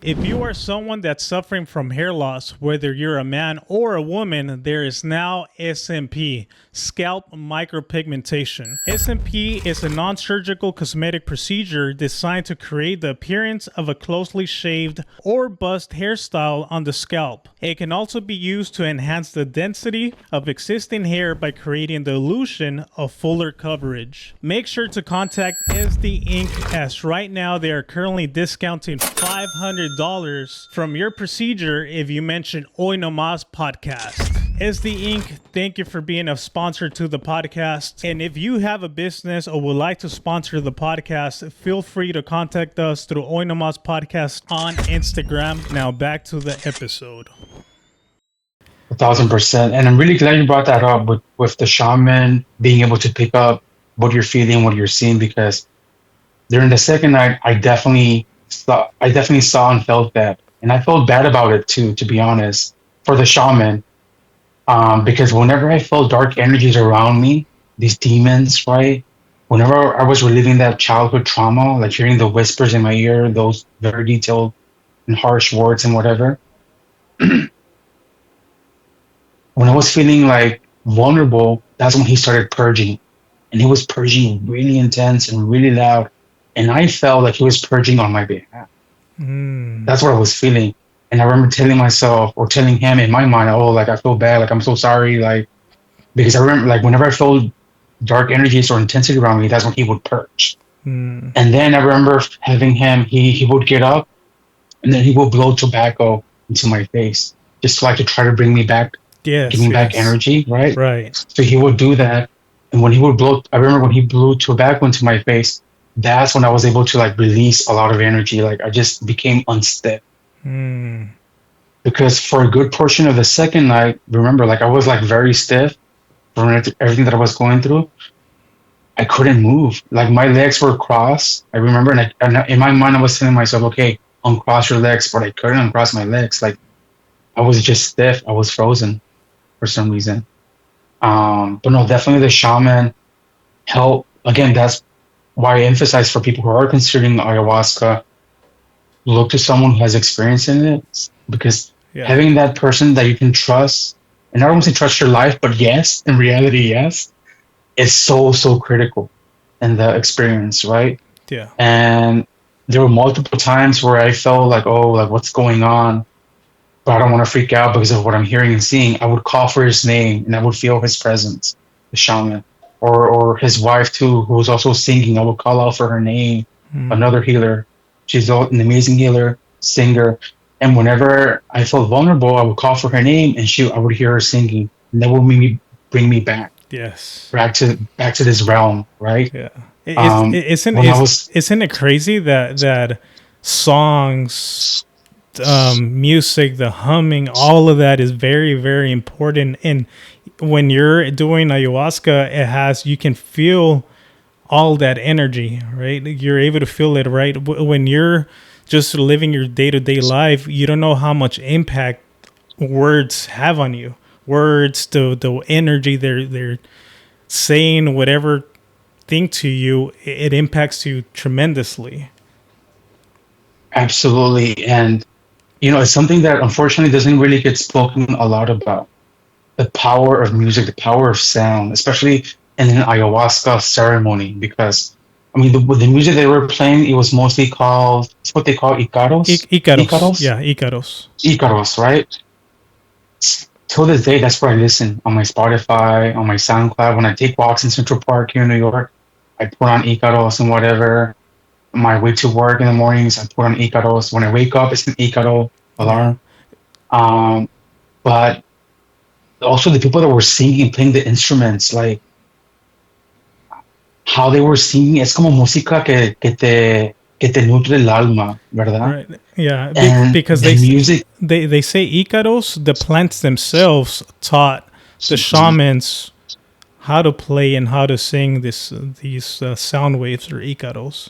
[SPEAKER 1] If you are someone that's suffering from hair loss, whether you're a man or a woman, there is now SMP, scalp micropigmentation. SMP is a non-surgical cosmetic procedure designed to create the appearance of a closely shaved or bust hairstyle on the scalp. It can also be used to enhance the density of existing hair by creating the illusion of fuller coverage. Make sure to contact SD Inc. as right now they are currently discounting $500 from your procedure if you mention Hoy Nomas podcast. SD Inc., thank you for being a sponsor to the podcast. And if you have a business or would like to sponsor the podcast, feel free to contact us through Hoy Nomas podcast on Instagram. Now back to the episode.
[SPEAKER 2] 1,000%. And I'm really glad you brought that up with the shaman being able to pick up what you're feeling, what you're seeing, because during the second night, I definitely saw and felt that. And I felt bad about it too, to be honest, for the shaman. Because whenever I felt dark energies around me, these demons, right? Whenever I was reliving that childhood trauma, like hearing the whispers in my ear, those very detailed and harsh words and whatever, when I was feeling like vulnerable, that's when he started purging. And he was purging really intense and really loud. And I felt like he was purging on my behalf. That's what I was feeling. And I remember telling myself or telling him in my mind, oh, like I feel bad, like I'm so sorry, like because I remember like whenever I felt dark energies or intensity around me, that's when he would purge. And then I remember having him, he would get up and then he would blow tobacco into my face, just like to try to bring me back, give me back energy, right?
[SPEAKER 1] Right.
[SPEAKER 2] So he would do that. And when he would blow, I remember when he blew tobacco into my face, that's when I was able to like release a lot of energy. Like I just became unstiff. Because for a good portion of the second night, remember, like I was like very stiff from everything that I was going through. I couldn't move. Like my legs were crossed. I remember, and in my mind, I was telling myself, okay, uncross your legs, but I couldn't uncross my legs. Like I was just stiff. I was frozen for some reason. But no, definitely the shaman helped. Again, that's why I emphasize for people who are considering ayahuasca, look to someone who has experience in it, because having that person that you can trust, and I don't want to say trust your life, but yes, in reality, yes, it's so critical in the experience, right?
[SPEAKER 1] Yeah.
[SPEAKER 2] And there were multiple times where I felt like, oh, like what's going on? But I don't want to freak out because of what I'm hearing and seeing. I would call for his name and I would feel his presence, the shaman. Or his wife too, who was also singing. I would call out for her name, another healer. She's an amazing healer, singer. And whenever I felt vulnerable, I would call for her name and I would hear her singing. And that would bring me back.
[SPEAKER 1] Yes.
[SPEAKER 2] back to this realm, right?
[SPEAKER 1] Yeah. Isn't
[SPEAKER 2] When I was
[SPEAKER 1] isn't it crazy that songs, music, the humming, all of that is very very important. And when you're doing ayahuasca, it has you can feel all that energy, right? You're able to feel it, right? When you're just living your day to day life, you don't know how much impact words have on you. Words, the energy they're saying, whatever thing to you, it impacts you tremendously.
[SPEAKER 2] absolutely, and it's something that unfortunately doesn't really get spoken a lot about. The power of music, the power of sound, especially in an ayahuasca ceremony, because I mean the music they were playing, it was mostly called, it's what they call icaros,
[SPEAKER 1] Icaros,
[SPEAKER 2] icaros,
[SPEAKER 1] yeah, Icaros.
[SPEAKER 2] icaros, right? Till this day, that's what I listen on my Spotify, on my SoundCloud. When I take walks in Central Park here in New York, I put on icaros and whatever. My way to work in the mornings, I put on icaros. When I wake up, it's an icaro
[SPEAKER 1] Yeah,
[SPEAKER 2] alarm. Um, but also the people that were singing, playing the instruments, like how they were singing, es como música que te nutre el alma, ¿verdad?
[SPEAKER 1] right. Yeah,
[SPEAKER 2] And
[SPEAKER 1] because
[SPEAKER 2] the music,
[SPEAKER 1] they say Icaros, the plants themselves taught the shamans how to play and how to sing these sound waves or Icaros.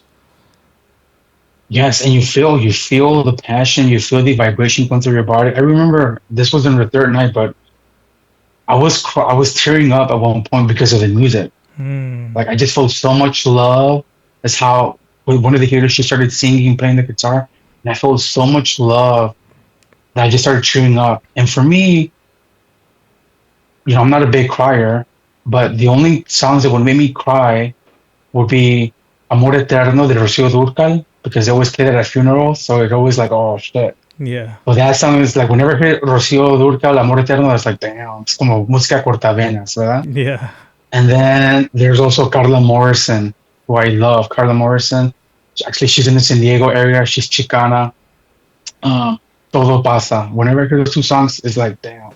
[SPEAKER 2] yes, and you feel the passion, you feel the vibration going through your body. I remember this was on the third night, but I was tearing up at one point because of the music.
[SPEAKER 1] Mm,
[SPEAKER 2] Like I just felt so much love. That's how with one of the healers she started singing and playing the guitar, and I felt so much love that I just started cheering up. And for me, I'm not a big crier, but the only songs that would make me cry would be Amor Eterno de Rocío Dúrcal, because they always play that at funerals, so it always like, oh shit.
[SPEAKER 1] yeah,
[SPEAKER 2] But that song is like whenever I hear Rocío Dúrcal, Amor Eterno, it's like damn, it's como música cortavenas, ¿verdad?
[SPEAKER 1] yeah,
[SPEAKER 2] And then there's also Carla Morrison, who I love. Carla Morrison. Actually, she's in the San Diego area. She's Chicana. Um, Todo pasa. Whenever I hear those two songs, it's like damn.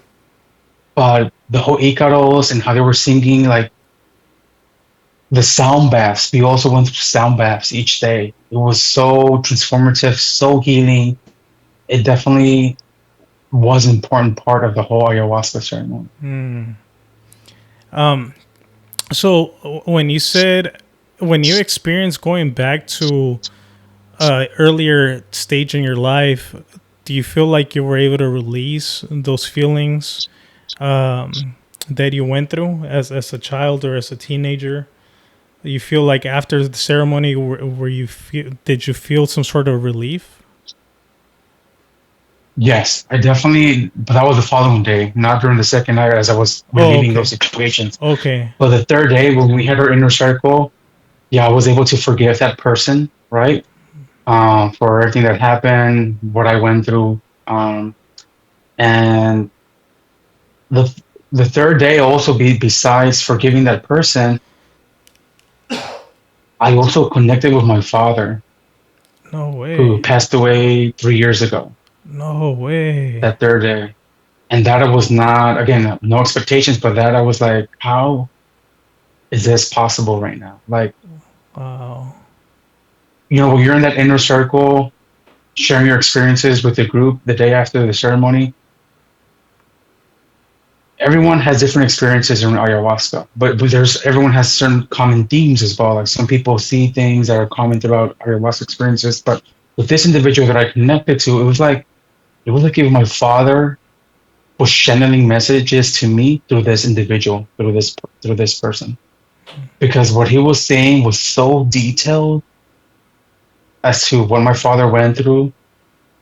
[SPEAKER 2] But the whole Icaros and how they were singing, like the sound baths. We also went through sound baths each day. It was so transformative, so healing. It definitely was an important part of the whole ayahuasca ceremony.
[SPEAKER 1] mm. So when you said when you experienced going back to earlier stage in your life, do you feel like you were able to release those feelings that you went through as a child or as a teenager? You feel like after the ceremony, were you did you feel some sort of relief?
[SPEAKER 2] Yes, I definitely, but that was the following day, not during the second night as I was
[SPEAKER 1] Oh,
[SPEAKER 2] relieving those
[SPEAKER 1] okay,
[SPEAKER 2] situations.
[SPEAKER 1] okay,
[SPEAKER 2] But the third day, when we had our inner circle, yeah, I was able to forgive that person, right? For everything that happened, what I went through. And the the third day also besides forgiving that person, I also connected with my father
[SPEAKER 1] no
[SPEAKER 2] who
[SPEAKER 1] way,
[SPEAKER 2] passed away 3 years ago,
[SPEAKER 1] no way,
[SPEAKER 2] that third day. And that I was not, again, no expectations, but that I was like, how is this possible right now? Like,
[SPEAKER 1] wow,
[SPEAKER 2] when you're in that inner circle, sharing your experiences with the group the day after the ceremony, everyone has different experiences in ayahuasca, but there's everyone has certain common themes as well. Like some people see things that are common throughout ayahuasca experiences, but with this individual that I connected to, it was like if my father was channeling messages to me through this individual, through this person, because what he was saying was so detailed as to what my father went through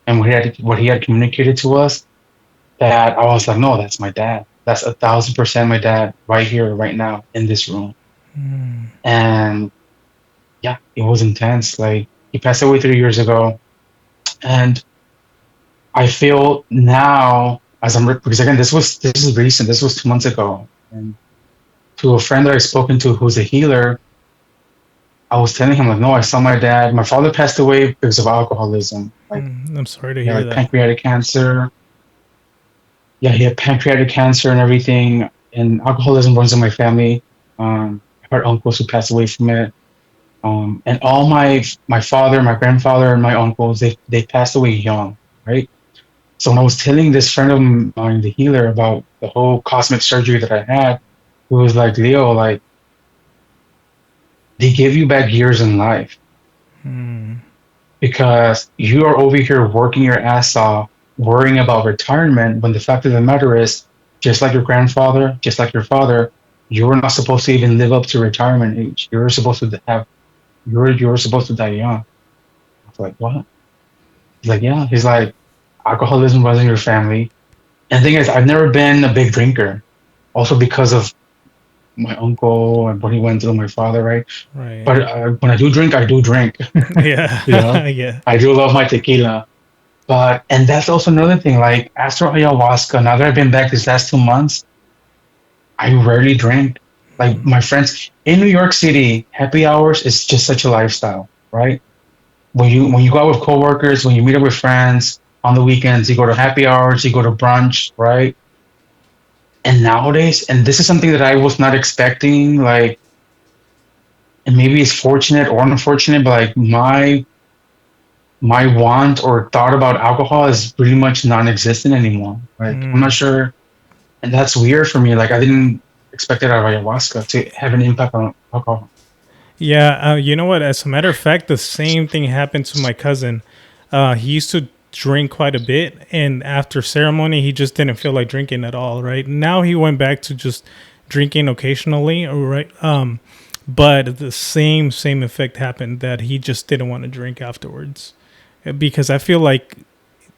[SPEAKER 2] and what he had communicated to us, that I was like, no, that's my dad. That's 1,000% my dad right here, right now, in this room.
[SPEAKER 1] mm,
[SPEAKER 2] And yeah, it was intense. Like he passed away 3 years ago, and I feel now as because again, this is recent. This was 2 months ago, and to a friend that I've spoken to who's a healer, I was telling him like, no, I saw my dad. My father passed away because of alcoholism. Like,
[SPEAKER 1] I'm sorry to
[SPEAKER 2] yeah,
[SPEAKER 1] hear
[SPEAKER 2] like
[SPEAKER 1] that.
[SPEAKER 2] pancreatic cancer. Yeah, he had pancreatic cancer and everything. and alcoholism runs in my family. I've had uncles who passed away from it. And all my father, my grandfather, and my uncles, they passed away young, right? So when I was telling this friend of mine, the healer, about the whole cosmic surgery that I had, he was like, Leo, like they give you back years in life
[SPEAKER 1] Mm.
[SPEAKER 2] because you are over here working your ass off, worrying about retirement, when the fact of the matter is, just like your grandfather, just like your father, you were not supposed to even live up to retirement age. You were supposed to have you were supposed to die young. I was like, what? He's like, yeah. He's like, alcoholism was in your family. And the thing is, I've never been a big drinker. Also because of my uncle and what he went through, my father, right?
[SPEAKER 1] Right.
[SPEAKER 2] But when I do drink, I do drink. You know,
[SPEAKER 1] Yeah. Yeah.
[SPEAKER 2] I do love my tequila. But and that's also another thing. Like after ayahuasca, now that I've been back these last 2 months, I rarely drink. Like
[SPEAKER 1] Mm.
[SPEAKER 2] my friends in New York City, happy hours is just such a lifestyle, right? When you go out with coworkers, when you meet up with friends on the weekends, you go to happy hours, you go to brunch, right? And nowadays, and this is something that I was not expecting, like, and maybe it's fortunate or unfortunate, but like my want or thought about alcohol is pretty much non-existent anymore. Like I'm not
[SPEAKER 1] Mm.
[SPEAKER 2] sure, and that's weird for me. Like I didn't expect it out of ayahuasca to have an impact on alcohol.
[SPEAKER 1] Yeah, you know what? As a matter of fact, the same thing happened to my cousin. He used to drink quite a bit, and after ceremony, he just didn't feel like drinking at all. Right now, he went back to just drinking occasionally. Right, but the same effect happened that he just didn't want to drink afterwards, because I feel like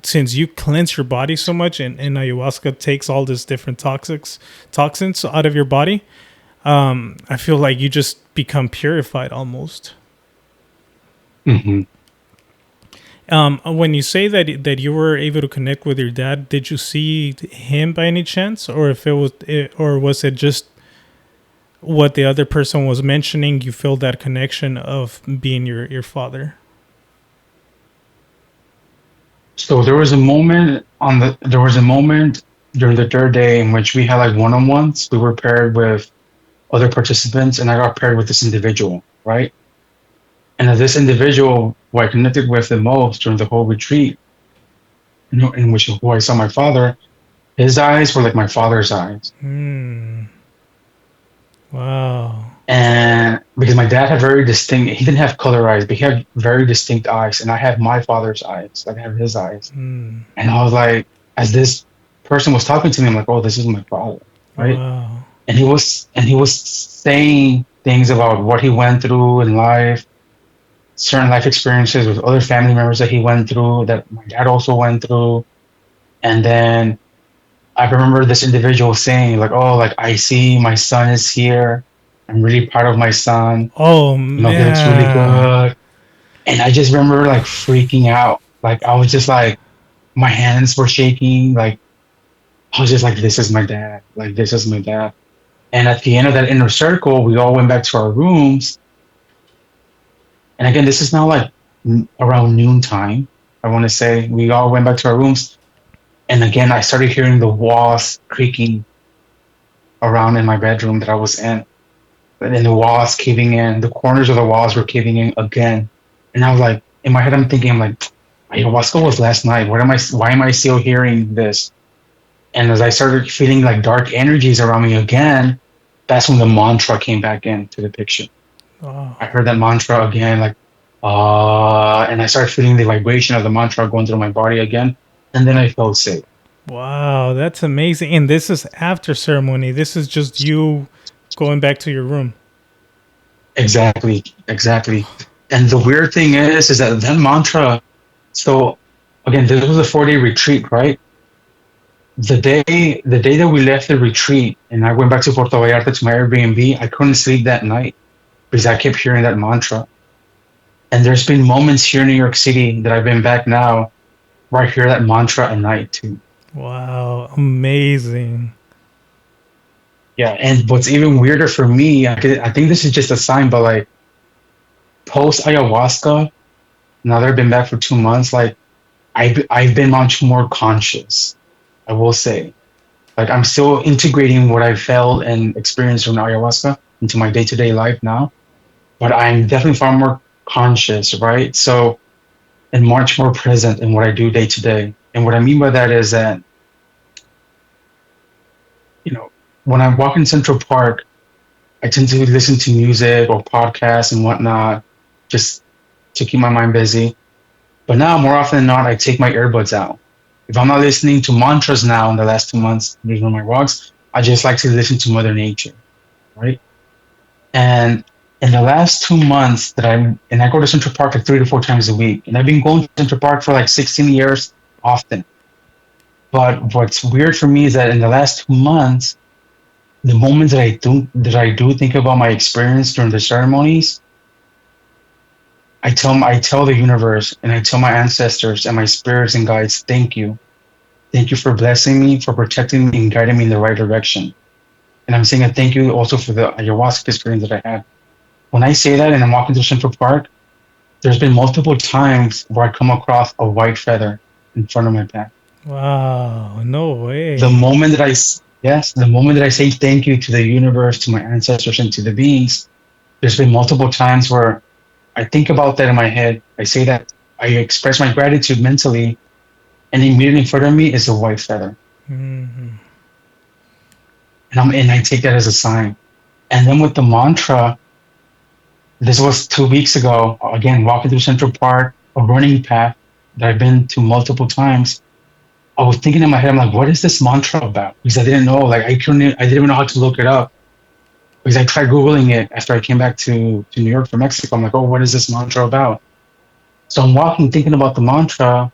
[SPEAKER 1] since you cleanse your body so much, and ayahuasca takes all this different toxins out of your body, I feel like you just become purified almost.
[SPEAKER 2] Hmm.
[SPEAKER 1] When you say that you were able to connect with your dad, did you see him by any chance, or if it was, or was it just what the other person was mentioning? You feel that connection of being your father.
[SPEAKER 2] So there was a moment during the third day in which we had like one-on-ones. We were paired with other participants, and I got paired with this individual, right? And this individual who I connected with the most during the whole retreat, in which who I saw my father, his eyes were like my father's eyes.
[SPEAKER 1] Hmm. Wow.
[SPEAKER 2] And because my dad had very distinct, he didn't have color eyes, but he had very distinct eyes. And I have my father's eyes, like I have his eyes.
[SPEAKER 1] Hmm.
[SPEAKER 2] And I was like, as this person was talking to me, I'm like, oh, this is my father, right?
[SPEAKER 1] Wow.
[SPEAKER 2] And he was saying things about what he went through in life, certain life experiences with other family members that he went through, that my dad also went through. And then I remember this individual saying, like, oh, like I see my son is here. I'm really proud of my son.
[SPEAKER 1] Oh
[SPEAKER 2] He looks really
[SPEAKER 1] man.
[SPEAKER 2] good. And I just remember like freaking out. Like I was just like, my hands were shaking. Like I was just like, this is my dad. Like this is my dad. And at the end of that inner circle, we all went back to our rooms. And again, this is now like around noontime. I want to say we all went back to our rooms. And again, I started hearing the walls creaking around in my bedroom that I was in. And then the walls caving in, the corners of the walls were caving in again. And I was like, in my head, I'm thinking, I'm like, ayahuasca was last night. Why am I still hearing this? And as I started feeling like dark energies around me again, that's when the mantra came back into the picture.
[SPEAKER 1] Wow.
[SPEAKER 2] I heard that mantra again, like, and I started feeling the vibration of the mantra going through my body again. And then I felt safe.
[SPEAKER 1] Wow, that's amazing. And this is after ceremony. This is just you going back to your room.
[SPEAKER 2] Exactly, exactly. And the weird thing is that mantra. So again, this was a 4-day retreat, right? The day that we left the retreat and I went back to Puerto Vallarta to my Airbnb, I couldn't sleep that night because I kept hearing that mantra. And there's been moments here in New York City that I've been back now where I hear that mantra at night too.
[SPEAKER 1] Wow, amazing.
[SPEAKER 2] Yeah, and what's even weirder for me, I think this is just a sign, but like post ayahuasca, now that I've been back for 2 months, like I've been much more conscious. I will say, Like I'm still integrating what I felt and experienced from ayahuasca into my day-to-day life now, but I'm definitely far more conscious, right? So, and much more present in what I do day to day. And what I mean by that is that, you know, when I walk in Central Park, I tend to listen to music or podcasts and whatnot, just to keep my mind busy. But now, more often than not, I take my earbuds out. If I'm not listening to mantras now in the last 2 months during my walks, I just like to listen to Mother Nature, right? And in the last 2 months and I go to Central Park like 3 to 4 times a week, and I've been going to Central Park for like 16 years often. But what's weird for me is that in the last 2 months, the moments that I do think about my experience during the ceremonies, I tell the universe and I tell my ancestors and my spirits and guides, thank you for blessing me, for protecting me and guiding me in the right direction. And I'm saying a thank you also for the ayahuasca experience that I had. When I say that and I'm walking through Central Park, there's been multiple times where I come across a white feather in front of my path.
[SPEAKER 1] Wow, no
[SPEAKER 2] The
[SPEAKER 1] way.
[SPEAKER 2] moment that yes, the moment that I say thank you to the universe, to my ancestors, and to the beings, there's been multiple times where I think about that in my head. I say that I express my gratitude mentally, and immediately in front of me is a white feather,
[SPEAKER 1] Hmm.
[SPEAKER 2] and I take that as a sign. And then with the mantra, this was 2 weeks ago. Again, walking through Central Park, a running path that I've been to multiple times. I was thinking in my head, I'm like, what is this mantra about? Because I didn't know, like, I didn't even know how to look it up. Because I tried Googling it after I came back to New York from Mexico. I'm like, oh, what is this mantra about? So I'm walking, thinking about the mantra,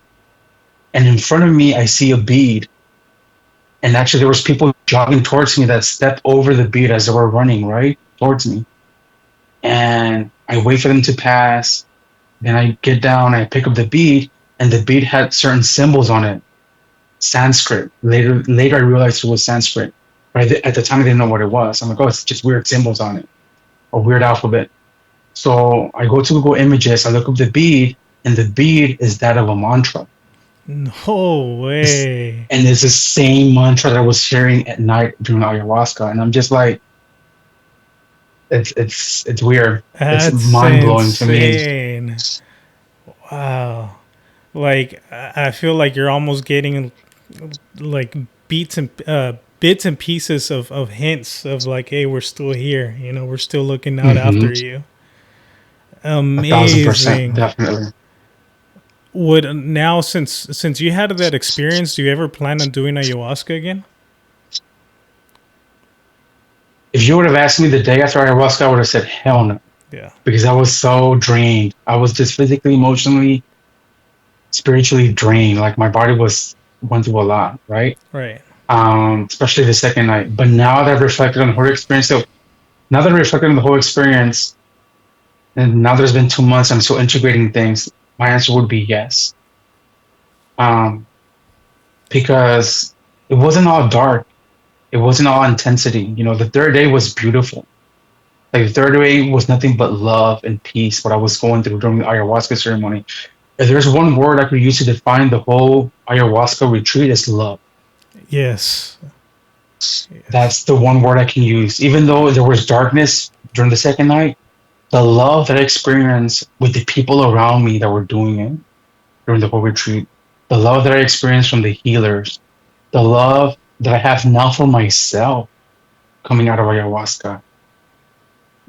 [SPEAKER 2] and in front of me, I see a bead. And actually, there was people jogging towards me that stepped over the bead as they were running right towards me. And I wait for them to pass. Then I get down, I pick up the bead, and the bead had certain symbols on it, Sanskrit. Later, I realized it was Sanskrit. But at the time, I didn't know what it was. I'm like, oh, it's just weird symbols on it, a weird alphabet. So I go to Google Images, I look up the bead, and the bead is that of a mantra.
[SPEAKER 1] No
[SPEAKER 2] It's,
[SPEAKER 1] way.
[SPEAKER 2] and it's the same mantra that I was hearing at night during ayahuasca. And I'm just like, it's weird. It's
[SPEAKER 1] That's
[SPEAKER 2] mind blowing to me.
[SPEAKER 1] insane. Wow. Like I feel like you're almost getting like bits and pieces of hints of like, hey, we're still here. You know, we're still looking out
[SPEAKER 2] Hmm.
[SPEAKER 1] after you.
[SPEAKER 2] 1,000%,
[SPEAKER 1] Amazing.
[SPEAKER 2] definitely.
[SPEAKER 1] Would now since you had that experience, do you ever plan on doing ayahuasca again?
[SPEAKER 2] If you would have asked me the day after ayahuasca, I would have said hell no,
[SPEAKER 1] Yeah.
[SPEAKER 2] because I was so drained. I was just physically, emotionally, spiritually drained. Like my body was went through a lot, right?
[SPEAKER 1] Right.
[SPEAKER 2] Especially the second night. But now that I've reflected on the whole experience, so now that I've reflected on the whole experience, and now there's been 2 months, I'm still integrating things. My answer would be yes, um, because it wasn't all dark. It wasn't all intensity. The third day was beautiful. Like the third day was nothing but love and peace. What I was going through during the ayahuasca ceremony. If there's one word I could use to define the whole ayahuasca retreat, is love.
[SPEAKER 1] Yes. Yes.
[SPEAKER 2] That's the one word I can use. Even though there was darkness during the second night, the love that I experienced with the people around me that were doing it during the whole retreat, the love that I experienced from the healers, the love that I have now for myself coming out of ayahuasca,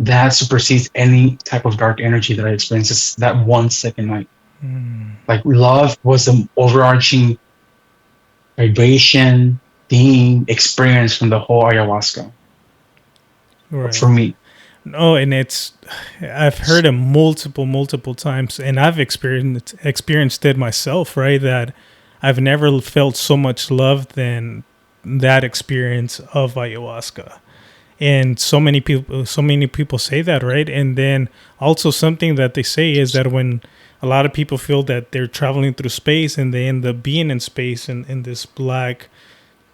[SPEAKER 2] that supersedes any type of dark energy that I experienced that one second night.
[SPEAKER 1] Mm,
[SPEAKER 2] Like love was the overarching vibration, theme, experience from the whole ayahuasca
[SPEAKER 1] right.
[SPEAKER 2] for me.
[SPEAKER 1] No, and I've heard it multiple times, and I've experienced it myself. Right, that I've never felt so much love than that experience of ayahuasca. And so many people say that, right? And then also something that they say is that when a lot of people feel that they're traveling through space and they end up being in space in this black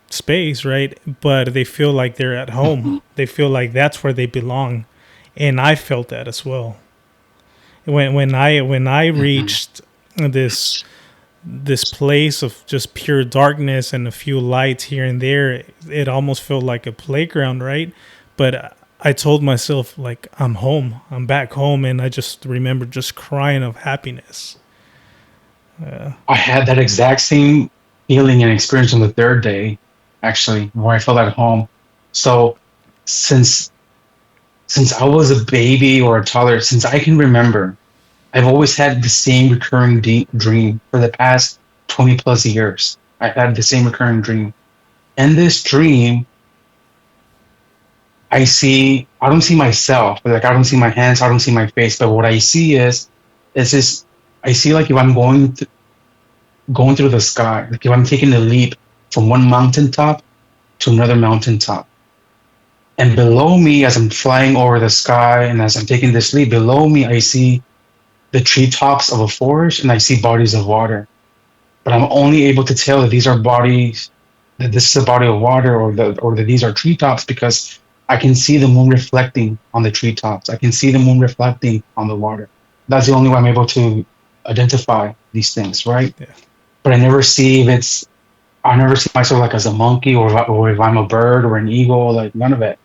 [SPEAKER 1] space, right? But they feel like they're at home. They feel like that's where they belong. And I felt that as well. When I
[SPEAKER 2] Mhm.
[SPEAKER 1] reached this this place of just pure darkness and a few lights here and there. It almost felt like a playground, right? But I told myself, like, I'm home, I'm back home, and I just remember just crying of happiness.
[SPEAKER 2] I had that exact same feeling and experience on the third day, actually, where I felt at home. So since since I was a baby or a toddler, since I can remember, I've always had the same recurring dream for the past 20 plus years. I've had the same recurring dream. And this dream, I don't see myself, like I don't see my hands, I don't see my face, but what I see is this, I see like if I'm going through the sky, like if I'm taking a leap from one mountaintop to another mountaintop. And below me, as I'm flying over the sky and as I'm taking this leap, below me, I see the treetops of a forest and I see bodies of water. But I'm only able to tell that these are bodies, that this is a body of water, or that these are treetops because I can see the moon reflecting on the treetops. I can see the moon reflecting on the water. That's the only way I'm able to identify these things, right?
[SPEAKER 1] Yeah.
[SPEAKER 2] But I never see myself like as a monkey or if I'm a bird or an eagle, like none of it.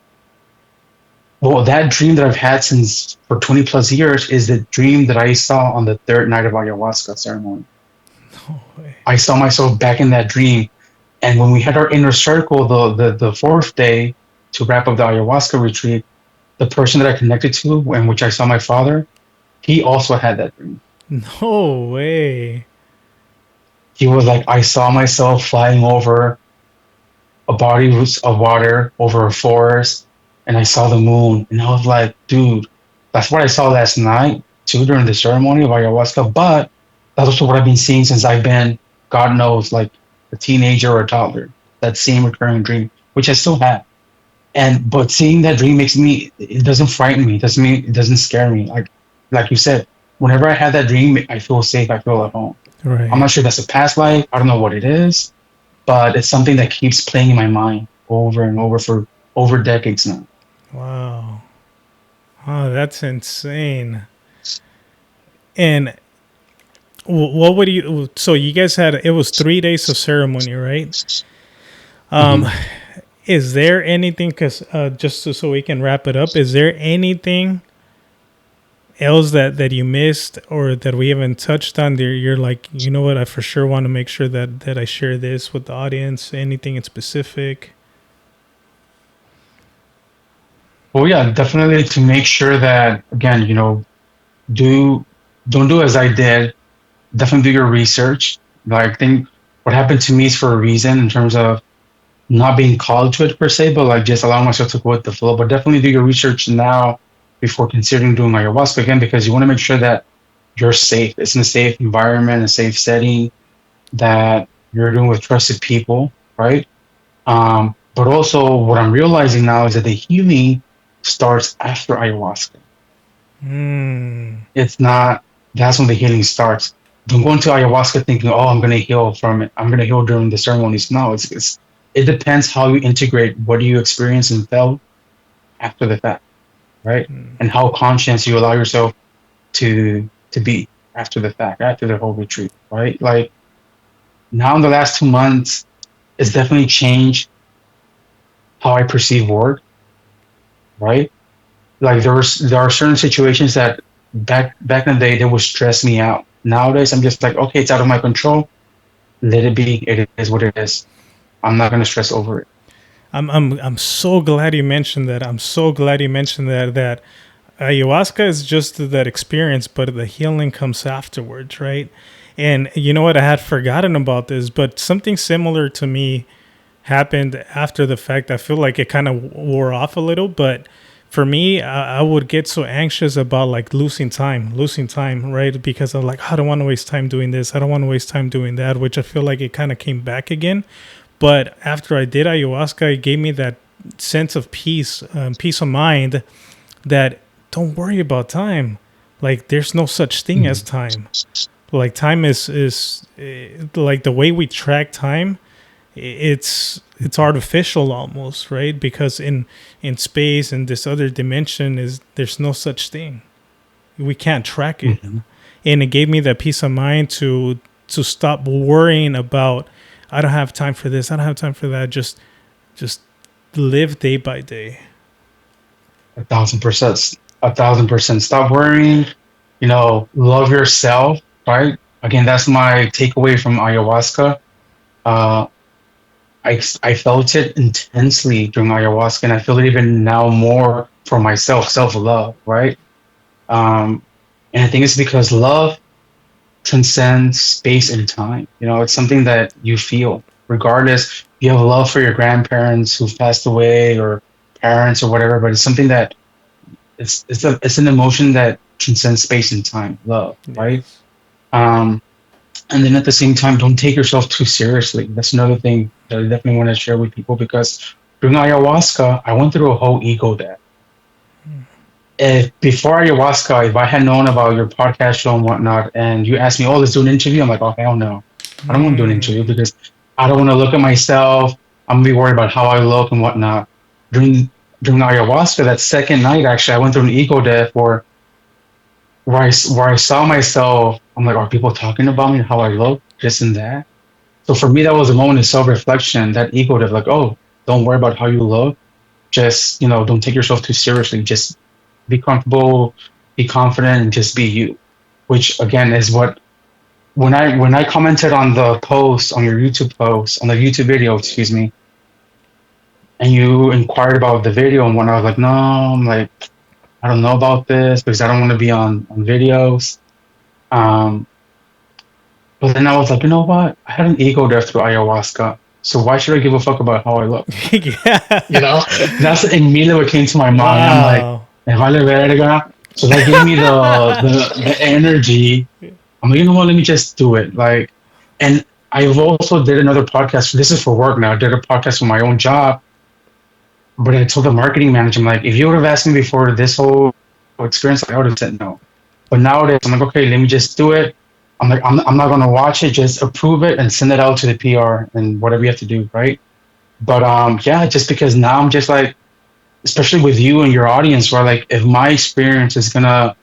[SPEAKER 2] Well, that dream that I've had since for 20 plus years is the dream that I saw on the third night of ayahuasca ceremony.
[SPEAKER 1] No way.
[SPEAKER 2] I saw myself back in that dream. And when we had our inner circle, the fourth day to wrap up the ayahuasca retreat, the person that I connected to, in which I saw my father, he also had that dream.
[SPEAKER 1] No way.
[SPEAKER 2] He was like, I saw myself flying over a body of water over a forest, and I saw the moon. And I was like, dude, that's what I saw last night too during the ceremony of ayahuasca. But that's also what I've been seeing since I've been, God knows, like a teenager or a toddler. That same recurring dream, which I still have. And but seeing that dream makes me, it doesn't frighten me. It doesn't scare me. Like you said, whenever I have that dream, I feel safe. I feel at home. I'm
[SPEAKER 1] Right.
[SPEAKER 2] not sure that's a past life. I don't know what it is, but it's something that keeps playing in my mind over and over for over decades now.
[SPEAKER 1] Wow. Oh, that's insane. And what would you? So you guys had it was 3 days of ceremony, right? Um,
[SPEAKER 2] Hmm.
[SPEAKER 1] is there anything? Because just so we can wrap it up, is there anything else that you missed or that we haven't touched on? There, you're like, you know what? I for sure want to make sure that I share this with the audience. Anything in specific?
[SPEAKER 2] Well, yeah, definitely to make sure that again, do don't do as I did. Definitely do your research. Like, I think what happened to me is for a reason in terms of not being called to it per se, but like just allow myself to go with the flow. But definitely do your research now before considering doing ayahuasca again, because you want to make sure that you're safe. It's in a safe environment, a safe setting, that you're doing with trusted people, right? But also, what I'm realizing now is that the healing starts after ayahuasca.
[SPEAKER 1] Hmm.
[SPEAKER 2] It's not, that's when the healing starts. Don't go into ayahuasca thinking, oh, I'm going to heal from it. I'm going to heal during the ceremonies. No, it depends how you integrate what you experience and felt after the fact, right? And how conscious you allow yourself to be after the fact, after the whole retreat, right? Like now in the last 2 months, it's definitely changed how I perceive work, right? Like there are certain situations that back in the day they would stress me out. Nowadays I'm just like, okay, it's out of my control. Let it be. It is what it is. I'm not gonna stress over it.
[SPEAKER 1] I'm so glad you mentioned that. I'm so glad you mentioned that ayahuasca is just that experience, but the healing comes afterwards, right? And you know what? I had forgotten about this, but something similar to me happened after the fact. I feel like it kind of wore off a little, but for me, I would get so anxious about like losing time, right? Because I'm like, I don't want to waste time doing this. I don't want to waste time doing that, which I feel like it kind of came back again. But after I did ayahuasca, it gave me that sense of peace, peace of mind that don't worry about time. Like there's no such thing as
[SPEAKER 2] Mhm.
[SPEAKER 1] time. Like time is like the way we track time. It's artificial almost, right? Because in space and this other dimension is there's no such thing. We can't track it,
[SPEAKER 2] Mhm.
[SPEAKER 1] and it gave me that peace of mind to to stop worrying about, I don't have time for this, I don't have time for that. Just live day by day.
[SPEAKER 2] 1,000%. 1,000%. Stop worrying. Love yourself. Right. Again, that's my takeaway from ayahuasca. Uh, I felt it intensely during ayahuasca, and I feel it even now more for myself. Self love. Right. Um, and I think it's because love transcends space and time. It's something that you feel, regardless. You have love for your grandparents who've passed away, or parents, or whatever, but it's something that it's an emotion that transcends space and time. Love, right?
[SPEAKER 1] Yes.
[SPEAKER 2] Um, and then at the same time, don't take yourself too seriously. That's another thing that I definitely want to share with people, because during ayahuasca, I went through a whole ego death. If before ayahuasca, if I had known about your podcast show and whatnot, and you asked me, "Oh, let's do an interview," I'm like, "Oh, hell no, I don't want to do an interview,
[SPEAKER 1] Mm.
[SPEAKER 2] because I don't want to look at myself. I'm gonna be worried about how I look and whatnot." During ayahuasca, that second night, actually, I went through an ego death where I saw myself. I'm like, are people talking about me, how I look, this and that? So for me, that was a moment of self reflection. That ego death, like, oh, don't worry about how you look. Just don't take yourself too seriously. Just be comfortable, be confident, and just be you. Which again is what, when I commented on the post, on your YouTube post, on the YouTube video, excuse me, and you inquired about the video and when I was like, no, I'm like, I don't know about this because I don't want to be on videos. Um, but then I was like, you know what? I had an ego death through ayahuasca, so why should I give a fuck about how I look? You
[SPEAKER 1] Yeah.
[SPEAKER 2] know, that's immediately what came to my mind. I'm like,
[SPEAKER 1] Wow.
[SPEAKER 2] "Me vale verga." So that gave me the energy. I'm like, you know what? Let me just do it. Like, and I've also did another podcast. This is for work now. I did a podcast for my own job, but I told the marketing manager, I'm like, if you would have asked me before this whole experience, I would have said no. But nowadays, I'm like, okay, let me just do it. I'm like, I'm not gonna watch it. Just approve it and send it out to the PR and whatever you have to do, right? But yeah, just because now I'm just like, especially with you and your audience, where like, if my experience is gonna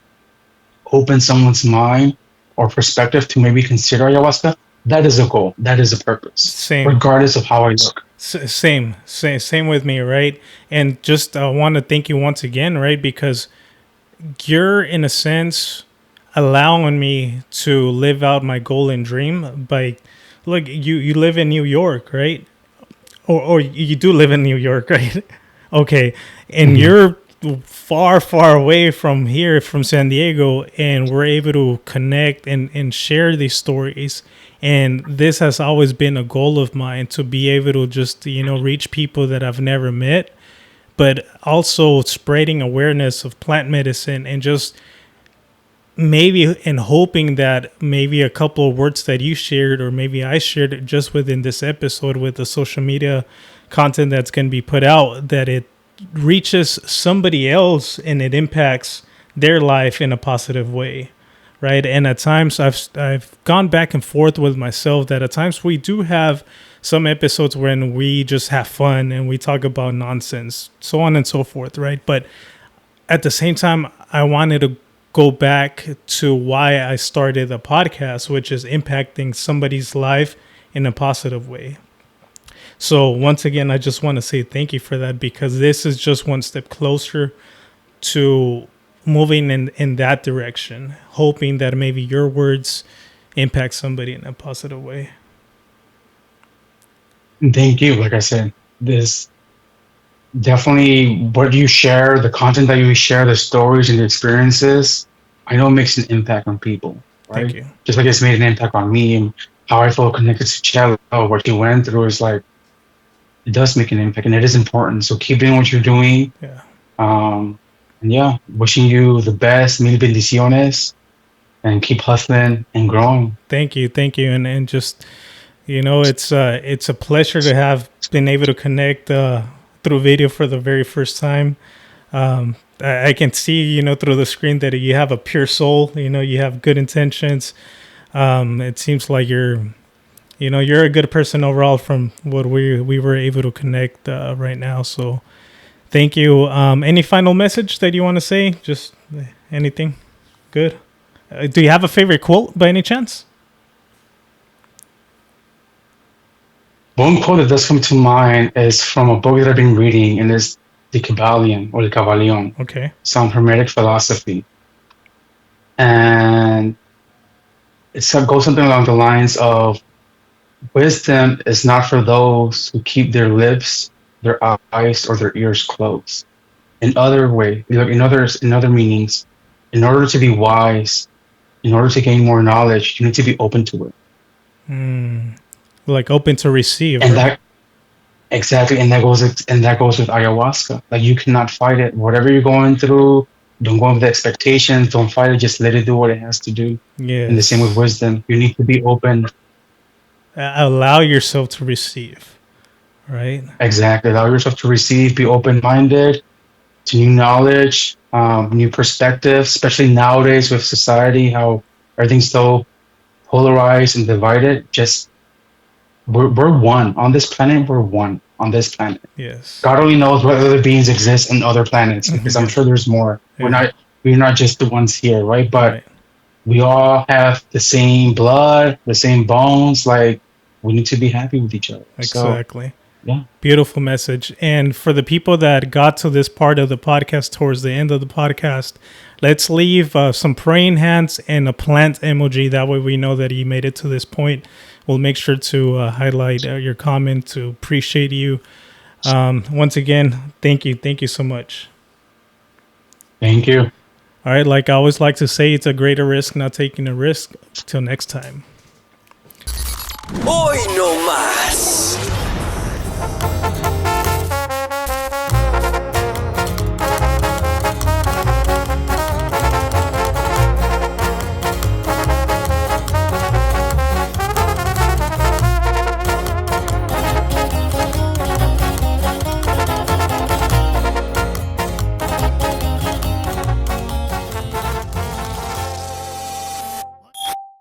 [SPEAKER 2] open someone's mind or perspective to maybe consider ayahuasca, that is a goal. That is a purpose,
[SPEAKER 1] Same.
[SPEAKER 2] regardless of how I look.
[SPEAKER 1] Same with me, right? And just want to thank you once again, right? Because you're in a sense allowing me to live out my goal and dream by, look, you live in New York, right? Or you do live in New York, right? Okay, and
[SPEAKER 2] Mhm.
[SPEAKER 1] you're far away from here, from San Diego, and we're able to connect and share these stories. And this has always been a goal of mine, to be able to just reach people that I've never met, but also spreading awareness of plant medicine, and just maybe and hoping that maybe a couple of words that you shared, or maybe I shared just within this episode with the social media content that's going to be put out, that it reaches somebody else and it impacts their life in a positive way, right? And at times I've gone back and forth with myself that at times we do have some episodes when we just have fun and we talk about nonsense, so on and so forth, right? But at the same time, I wanted to go back to why I started the podcast, which is impacting somebody's life in a positive way. So once again, I just want to say thank you for that, because this is just one step closer to moving in that direction, hoping that maybe your words impact somebody in a positive way.
[SPEAKER 2] And thank you. Like I said, this definitely what you share, the content that you share, the stories and the experiences, I know it makes an impact on people,
[SPEAKER 1] Thank
[SPEAKER 2] right?
[SPEAKER 1] you.
[SPEAKER 2] Just like it's made an impact on me and how I feel connected to Chelo, what you went through is like, it does make an impact and it is important. So keep doing what you're doing.
[SPEAKER 1] Yeah.
[SPEAKER 2] Um, and yeah, wishing you the best, mil bendiciones, and keep hustling and growing.
[SPEAKER 1] Thank you, and just it's a pleasure to have been able to connect through video for the very first time. I can see, through the screen that you have a pure soul. You have good intentions. It seems like you're a good person overall from what we were able to connect right now. So thank you. Any final message that you want to say? Just anything good? Do you have a favorite quote by any chance?
[SPEAKER 2] One quote that does come to mind is from a book that I've been reading, and it's the Kabbalion or the Kabbalion,
[SPEAKER 1] Okay.
[SPEAKER 2] some Hermetic philosophy. And goes something along the lines of wisdom is not for those who keep their lips, their eyes, or their ears closed. In other way, like in other meanings, in order to be wise, in order to gain more knowledge, you need to be open to it.
[SPEAKER 1] Like open to receive,
[SPEAKER 2] And
[SPEAKER 1] right?
[SPEAKER 2] that exactly, and that goes with ayahuasca. Like you cannot fight it. Whatever you're going through, don't go with the expectations. Don't fight it. Just let it do what it has to do. And the same with
[SPEAKER 1] Yes.
[SPEAKER 2] wisdom. You need to be open.
[SPEAKER 1] Allow yourself to receive, right?
[SPEAKER 2] Exactly. Allow yourself to receive. Be open minded to new knowledge, new perspectives. Especially nowadays with society, how everything's so polarized and divided. Just we're one on this planet. We're one on this planet.
[SPEAKER 1] Yes.
[SPEAKER 2] God only knows what other beings exist in other planets because I'm
[SPEAKER 1] Yeah.
[SPEAKER 2] sure there's more.
[SPEAKER 1] Yeah.
[SPEAKER 2] We're not just the ones here, right? But
[SPEAKER 1] Right.
[SPEAKER 2] we all have the same blood, the same bones. Like we need to be happy with each other. So
[SPEAKER 1] Exactly.
[SPEAKER 2] yeah,
[SPEAKER 1] Beautiful message. And for the people that got to this part of the podcast towards the end of the podcast, let's leave some praying hands and a plant emoji. That way we know that you made it to this point. We'll make sure to highlight your comment to appreciate you. Once again, thank you. Thank you so much.
[SPEAKER 2] thank you.
[SPEAKER 1] All right. Like I always like to say, it's a greater risk not taking a risk. Till next time.
[SPEAKER 3] Hoy no más.